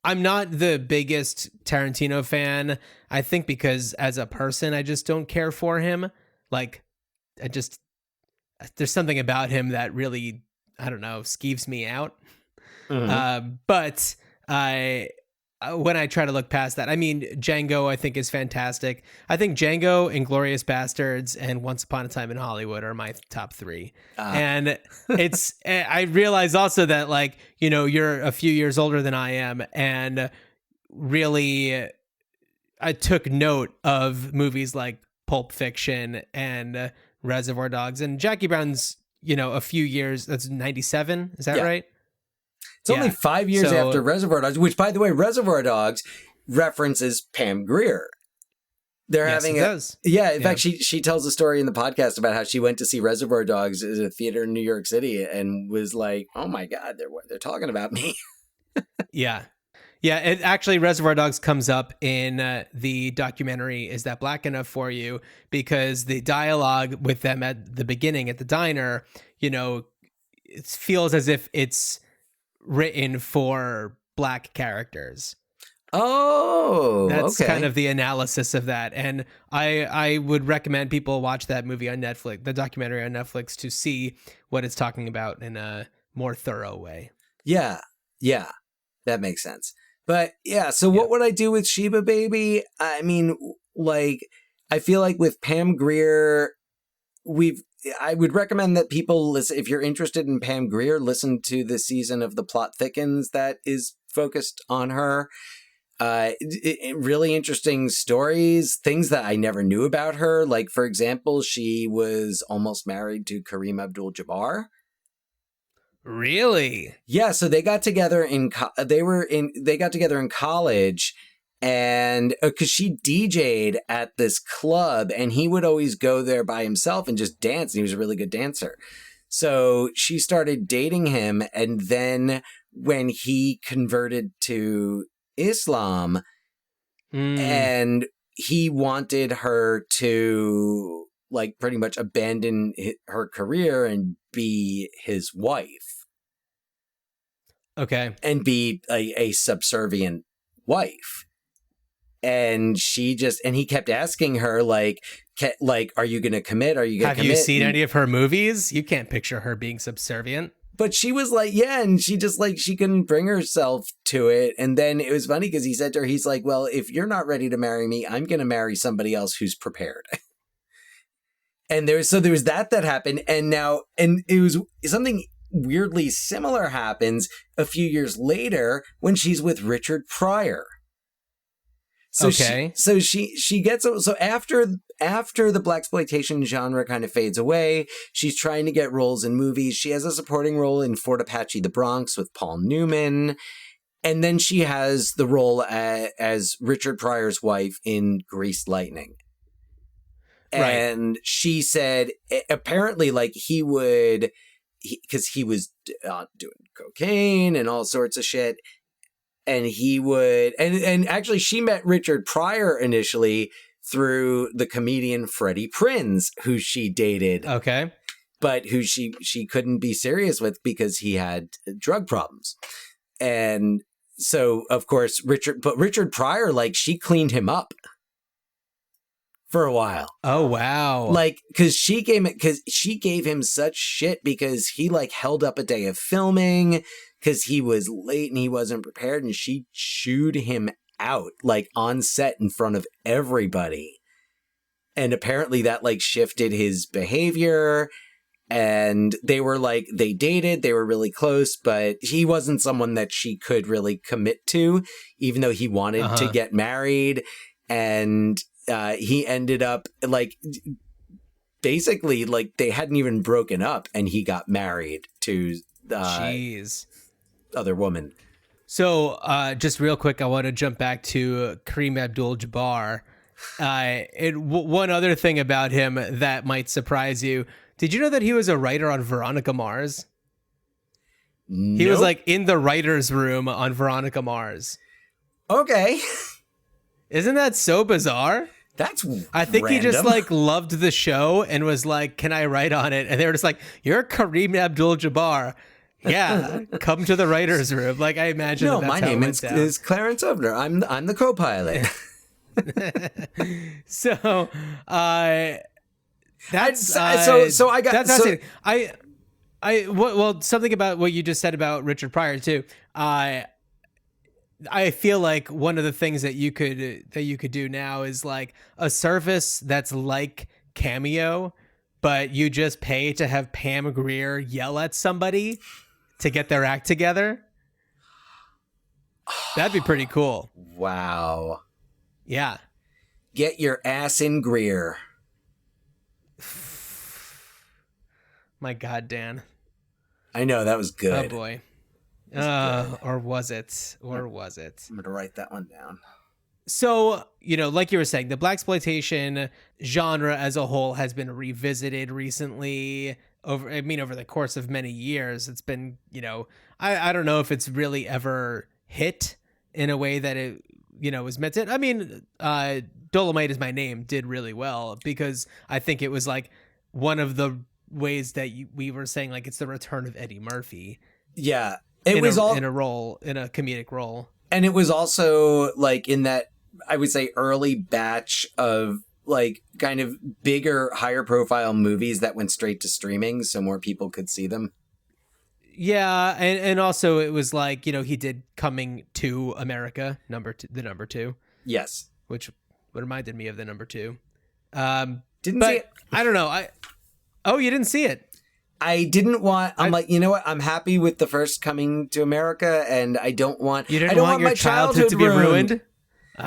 not the biggest Tarantino fan, I think, because as a person I just don't care for him. Like, there's something about him that really, I don't know, skeeves me out. Mm-hmm. But when I try to look past that, I mean, Django I think is fantastic. I think Django, Inglourious Bastards, and Once Upon a Time in Hollywood are my top 3. And I realize also that, like, you know, you're a few years older than I am, and really I took note of movies like Pulp Fiction and Reservoir Dogs, and Jackie Brown's, you know, a few years, that's 97, is that right? It's only 5 years after Reservoir Dogs, which, by the way, Reservoir Dogs references Pam Grier. They're having in fact, she tells a story in the podcast about how she went to see Reservoir Dogs at a theater in New York City and was like, "Oh my God, they're talking about me." Yeah. It actually, Reservoir Dogs comes up in the documentary Is That Black Enough for You? Because the dialogue with them at the beginning at the diner, you know, it feels as if it's written for Black characters. Oh, That's okay. kind of the analysis of that. And I would recommend people watch that movie on Netflix, the documentary on Netflix, to see what it's talking about in a more thorough way. Yeah, that makes sense. But yeah, so what would I do with Sheba Baby? I mean, like, I feel like with Pam Grier, I would recommend that people listen. If you're interested in Pam Grier, listen to the season of The Plot Thickens that is focused on her. Really interesting stories, things that I never knew about her. Like, for example, she was almost married to Kareem Abdul-Jabbar. Really? Yeah, so they got together in college, and because she DJ'd at this club, and he would always go there by himself and just dance, and he was a really good dancer. So she started dating him, and then when he converted to Islam, and he wanted her to like pretty much abandon her career and be his wife. Okay. And be a subservient wife. And he kept asking her, like, are you going to commit? Are you going to commit? Have you seen any of her movies? You can't picture her being subservient. But she was like, yeah, and she just like, she couldn't bring herself to it. And then it was funny because he said to her, he's like, well, if you're not ready to marry me, I'm going to marry somebody else who's prepared. And there was that happened. And it was something weirdly similar happens a few years later when she's with Richard Pryor. So okay. She gets, so after the blaxploitation genre kind of fades away, she's trying to get roles in movies. She has a supporting role in Fort Apache, The Bronx with Paul Newman. And then she has the role as Richard Pryor's wife in Greased Lightning. Right. And she said, apparently, like, because he was doing cocaine and all sorts of shit. And he would, and actually she met Richard Pryor initially through the comedian Freddie Prinze, who she dated. Okay. But who she couldn't be serious with because he had drug problems. And so, of course, Richard Pryor, like, she cleaned him up for a while. Oh, wow. Like, because she gave him such shit because he, like, held up a day of filming because he was late and he wasn't prepared, and she chewed him out, like, on set in front of everybody. And apparently that, like, shifted his behavior, and they were, like, they dated, they were really close, but he wasn't someone that she could really commit to, even though he wanted to get married, and he ended up, like, basically, like, they hadn't even broken up, and he got married to Jeez. Other woman. So just real quick, I want to jump back to Kareem Abdul-Jabbar. One other thing about him that might surprise you. Did you know that he was a writer on Veronica Mars? Nope. He was like in the writer's room on Veronica Mars. Okay. Isn't that so bizarre? That's I think random. he just like loved the show and was like, can I write on it? And they were just like, you're Kareem Abdul-Jabbar. Yeah, come to the writer's room. Like, I imagine. No, that's my how name it went is Clarence Ovner. I'm the co-pilot. So, that's so I got that's fascinating. Well, something about what you just said about Richard Pryor too. I feel like one of the things that you could do now is like a service that's like Cameo, but you just pay to have Pam Grier yell at somebody to get their act together. That'd be pretty cool. Wow. Yeah. Get your ass in Grier. My God, Dan. I know, that was good. Oh boy. Or was it? Or was it? I'm going to write that one down. So, like you were saying, the blaxploitation genre as a whole has been revisited recently over the course of many years. It's been, I don't know if it's really ever hit in a way that it, was meant to. I mean, Dolomite Is My Name did really well because I think it was like one of the ways that we were saying, like, it's the return of Eddie Murphy. Yeah. In a comedic role. And it was also like in that, I would say, early batch of like kind of bigger, higher profile movies that went straight to streaming so more people could see them. Yeah, and also it was like, he did Coming to America, the number 2, Yes. which reminded me of the number 2. Didn't but see it. I don't know. Oh, you didn't see it? I didn't want. I'm like, you know what? I'm happy with the first Coming to America, and I don't want. You didn't I don't want your my childhood to be ruined? Oh,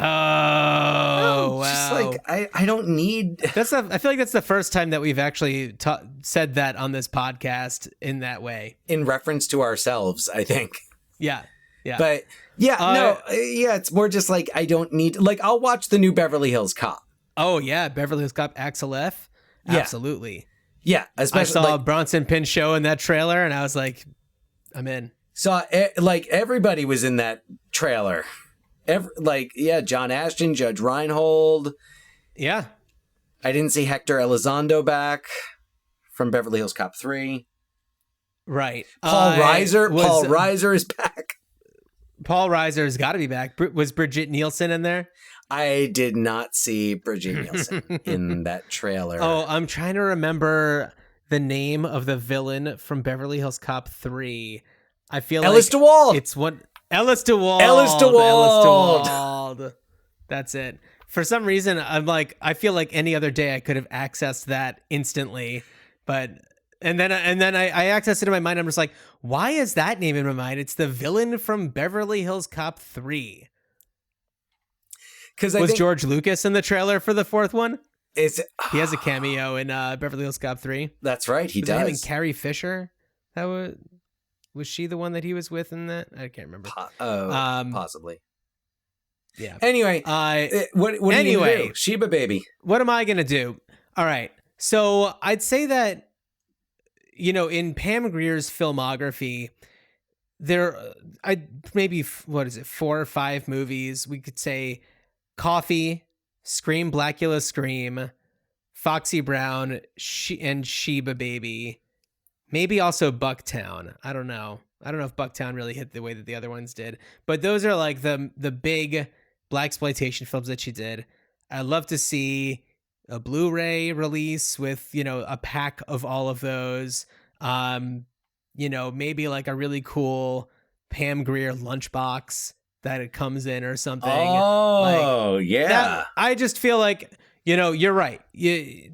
No, wow. Just like I don't need. I feel like that's the first time that we've actually said that on this podcast in that way. In reference to ourselves, I think. Yeah. But it's more just like I don't need. Like I'll watch the new Beverly Hills Cop. Oh yeah, Beverly Hills Cop, Axel F. Yeah. Absolutely. Yeah, especially I saw Bronson Pinchot in that trailer, and I was like, I'm in. So like everybody was in that trailer. John Ashton, Judge Reinhold. Yeah. I didn't see Hector Elizondo back from Beverly Hills Cop 3. Right. Paul Reiser is back. Paul Reiser's got to be back. Was Brigitte Nielsen in there? I did not see Brigitte Nielsen in that trailer. Oh, I'm trying to remember the name of the villain from Beverly Hills Cop 3. I feel Ellis like DeWald. It's one Ellis DeWald. Ellis DeWald. That's it. For some reason, I'm like, I feel like any other day I could have accessed that instantly, and then I accessed it in my mind. I'm just like, why is that name in my mind? It's the villain from Beverly Hills Cop 3. Was George Lucas in the trailer for the fourth one? He has a cameo in Beverly Hills Cop 3. That's right, he does. Him and Carrie Fisher. That was she the one that he was with in that? I can't remember. Possibly. Yeah. Anyway, what are you gonna do? Sheba baby. What am I gonna do? All right. So I'd say that, in Pam Grier's filmography, maybe 4 or 5 movies. We could say Coffee, Scream, Blackula Scream, Foxy Brown, and Sheba Baby. Maybe also Bucktown. I don't know if Bucktown really hit the way that the other ones did. But those are like the big blaxploitation films that she did. I'd love to see a Blu-ray release with, a pack of all of those. Maybe like a really cool Pam Grier lunchbox that it comes in or something. Oh, yeah. I just feel like, you're right. You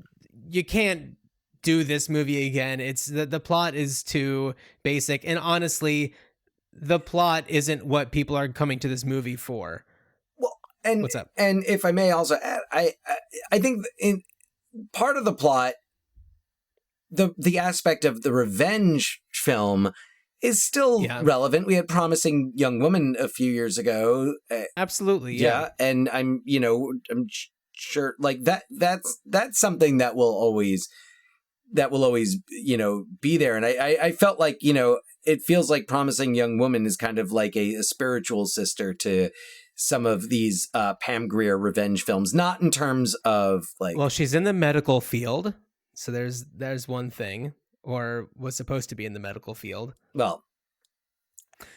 can't do this movie again. It's the plot is too basic. And honestly, the plot isn't what people are coming to this movie for. Well, and what's up? And if I may also add, I think in part of the plot, the aspect of the revenge film is still relevant. We had Promising Young Woman a few years ago. Absolutely. Yeah. And I'm sure like that's something that will always, be there. And I felt like, it feels like Promising Young Woman is kind of like a spiritual sister to some of these Pam Grier revenge films, not in terms of like, well, she's in the medical field. So there's one thing, or was supposed to be in the medical field. Well,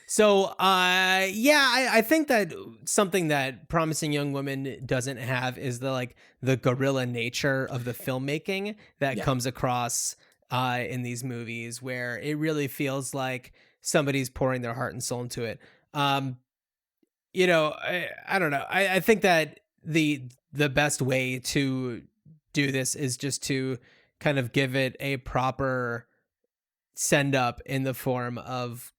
so I think that something that Promising Young Woman doesn't have is the guerrilla nature of the filmmaking that comes across in these movies, where it really feels like somebody's pouring their heart and soul into it. I don't know. I think that the best way to do this is just to kind of give it a proper send up in the form of,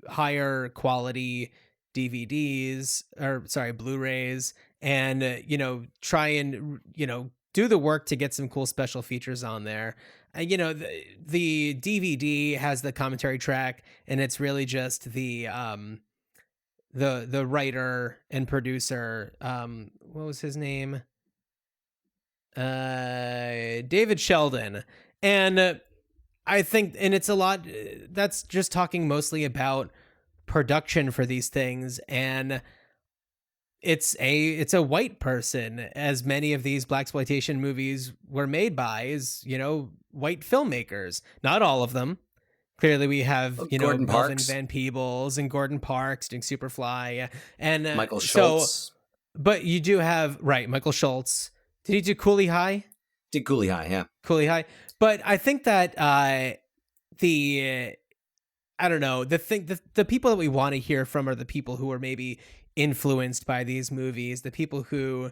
higher quality DVDs Blu-rays, and, try and, do the work to get some cool special features on there. The DVD has the commentary track, and it's really just the writer and producer. What was his name? David Sheldon. And I think, and it's a lot, that's just talking mostly about production for these things. And it's a white person, as many of these blaxploitation movies were made by, is, white filmmakers. Not all of them, Clearly, we have, Gordon Melvin Parks. Van Peebles and Gordon Parks doing Superfly. And Michael Schultz. But you do have, right, Michael Schultz. Did he do Cooley High? Did Cooley High, yeah. Cooley High. But I think that I don't know, the people that we want to hear from are the people who are maybe influenced by these movies, the people who,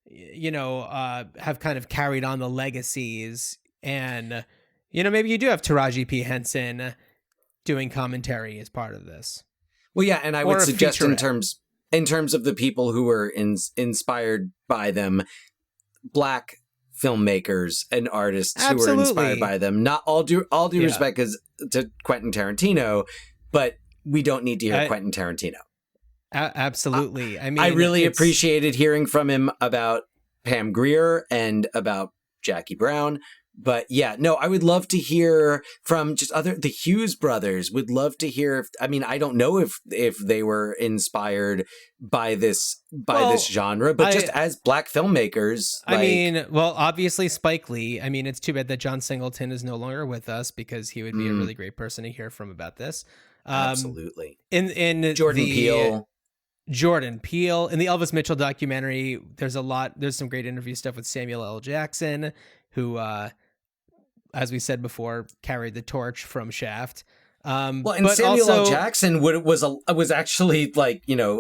have kind of carried on the legacies. And, maybe you do have Taraji P. Henson doing commentary as part of this. Well, yeah, and I would Or a suggest featurette. in terms of the people who were inspired by them, Black filmmakers and artists who were Absolutely. inspired by them. Not all due Yeah. respect to Quentin Tarantino, but we don't need to hear Quentin Tarantino. Absolutely. I mean, I really appreciated hearing from him about Pam Grier and about Jackie Brown. But yeah, no, I would love to hear from just the Hughes brothers. Would love to hear. I don't know if they were inspired by this genre, but just as Black filmmakers. Obviously Spike Lee. I mean, it's too bad that John Singleton is no longer with us because he would be a really great person to hear from about this. Absolutely. In Jordan Peele. Jordan Peele. In the Elvis Mitchell documentary, there's some great interview stuff with Samuel L. Jackson, who, as we said before, carried the torch from Shaft. And but Samuel also, L. Jackson was actually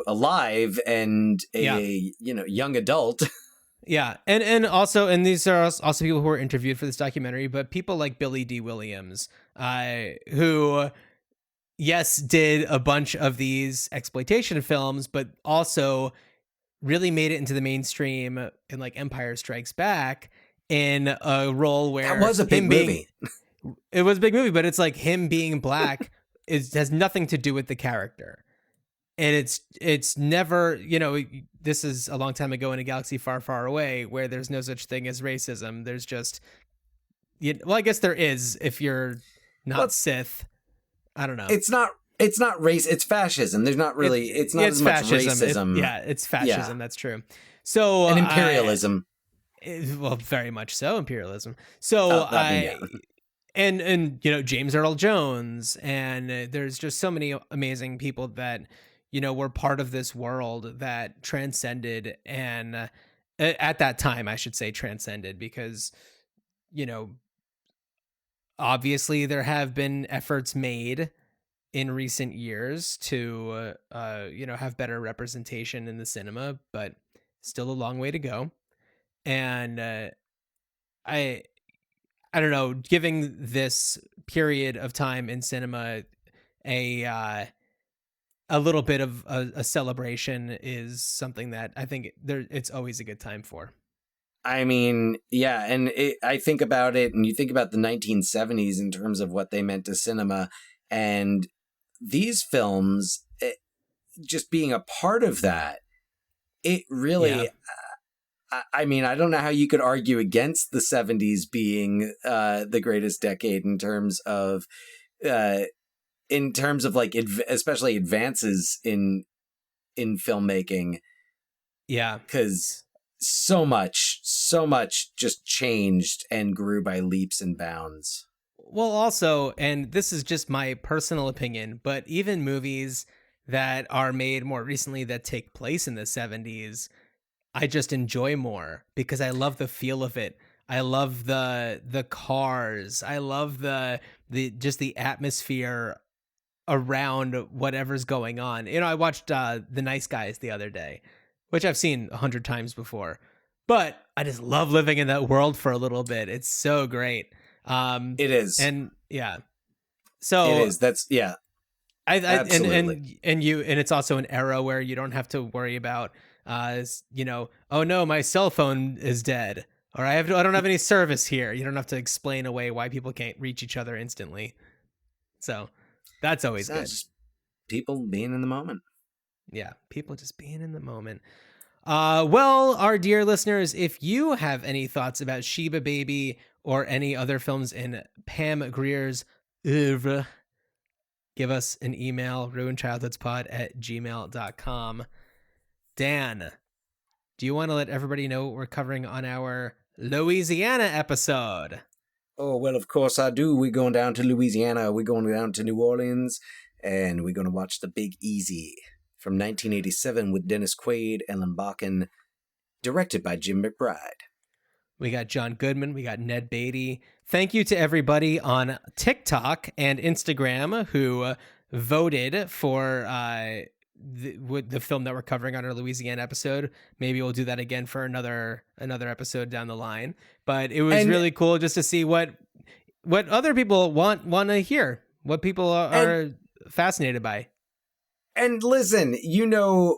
alive and a young adult. Yeah, and these are also people who were interviewed for this documentary, but people like Billy D. Williams, who, yes, did a bunch of these exploitation films, but also really made it into the mainstream in like Empire Strikes Back in a role where that was a big movie. It was a big movie, but it's like him being Black has nothing to do with the character. And it's never, this is a long time ago in a galaxy far, far away where there's no such thing as racism. There's just, I guess there is if you're not Sith. I don't know. It's not race. It's fascism. There's not really. It's not as much racism. It's fascism. Yeah. That's true. So and imperialism. Very much so, imperialism. So and James Earl Jones, and there's just so many amazing people that were part of this world that transcended, and at that time I should say transcended, because obviously there have been efforts made in recent years to have better representation in the cinema, but still a long way to go. And I don't know, giving this period of time in cinema a little bit of a celebration is something that I think it's always a good time for. I mean, yeah, and I think about it, and you think about the 1970s in terms of what they meant to cinema, and these films, just being a part of that, it really... Yeah. I mean, I don't know how you could argue against the 70s being the greatest decade in terms of like especially advances in filmmaking. Yeah, because so much just changed and grew by leaps and bounds. Well, also, and this is just my personal opinion, but even movies that are made more recently that take place in the 70s, I just enjoy more because I love the feel of it. I love the cars. I love the atmosphere around whatever's going on. I watched The Nice Guys the other day, which I've seen 100 times before, but I just love living in that world for a little bit. It's so great. It is. And yeah, so it is. That's yeah. Absolutely. And it's also an era where you don't have to worry about, oh no, my cell phone is dead, or I don't have any service here. You don't have to explain away why people can't reach each other instantly. So that's always good. Just people being in the moment. Yeah, people just being in the moment. Well, our dear listeners, if you have any thoughts about Sheba Baby or any other films in Pam Grier's oeuvre, give us an email, ruinchildhoodspod@gmail.com. Dan, do you want to let everybody know what we're covering on our Louisiana episode? Oh, well, of course I do. We're going down to Louisiana. We're going down to New Orleans, and we're going to watch The Big Easy from 1987 with Dennis Quaid, Ellen Barkin, directed by Jim McBride. We got John Goodman. We got Ned Beatty. Thank you to everybody on TikTok and Instagram who voted for the film that we're covering on our Louisiana episode. Maybe we'll do that again for another episode down the line. But it was really cool just to see what other people want to hear, what people are fascinated by. And listen, you know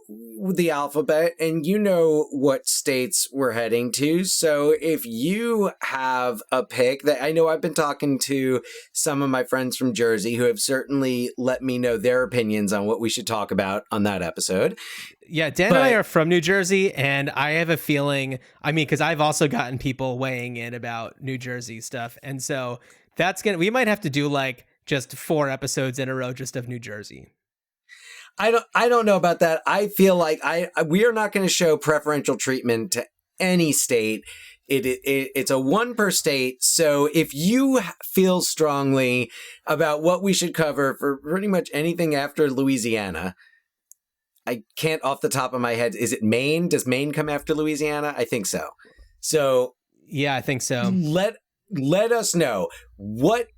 the alphabet and you know what states we're heading to. So if you have a pick that I know I've been talking to some of my friends from Jersey who have certainly let me know their opinions on what we should talk about on that episode. Yeah, Dan and I are from New Jersey, and I have a feeling, because I've also gotten people weighing in about New Jersey stuff. And so we might have to do like just 4 episodes in a row just of New Jersey. I don't know about that. I feel like we are not going to show preferential treatment to any state. It's a 1 per state. So if you feel strongly about what we should cover for pretty much anything after Louisiana, I can't off the top of my head. Is it Maine? Does Maine come after Louisiana? I think so. So yeah, I think so. Let us know what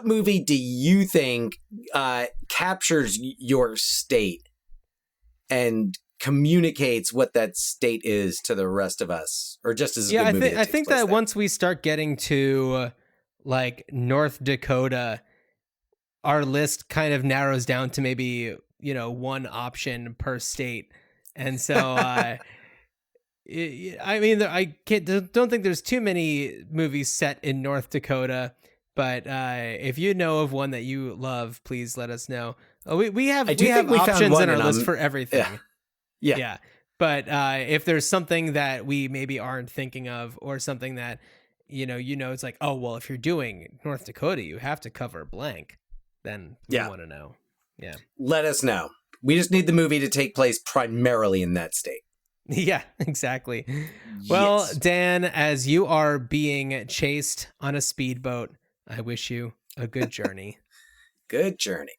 movie do you think captures your state and communicates what that state is to the rest of us, or just as a good movie? I think that once we start getting to like North Dakota, our list kind of narrows down to maybe 1 option per state, and so I don't think there's too many movies set in North Dakota. But if you know of one that you love, please let us know. We have options in our list for everything. Yeah. But if there's something that we maybe aren't thinking of, or something that it's like, oh well, if you're doing North Dakota, you have to cover blank. Then we want to know. Yeah. Let us know. We just need the movie to take place primarily in that state. Yeah, exactly. Well, yes. Dan, as you are being chased on a speedboat, I wish you a good journey. Good journey.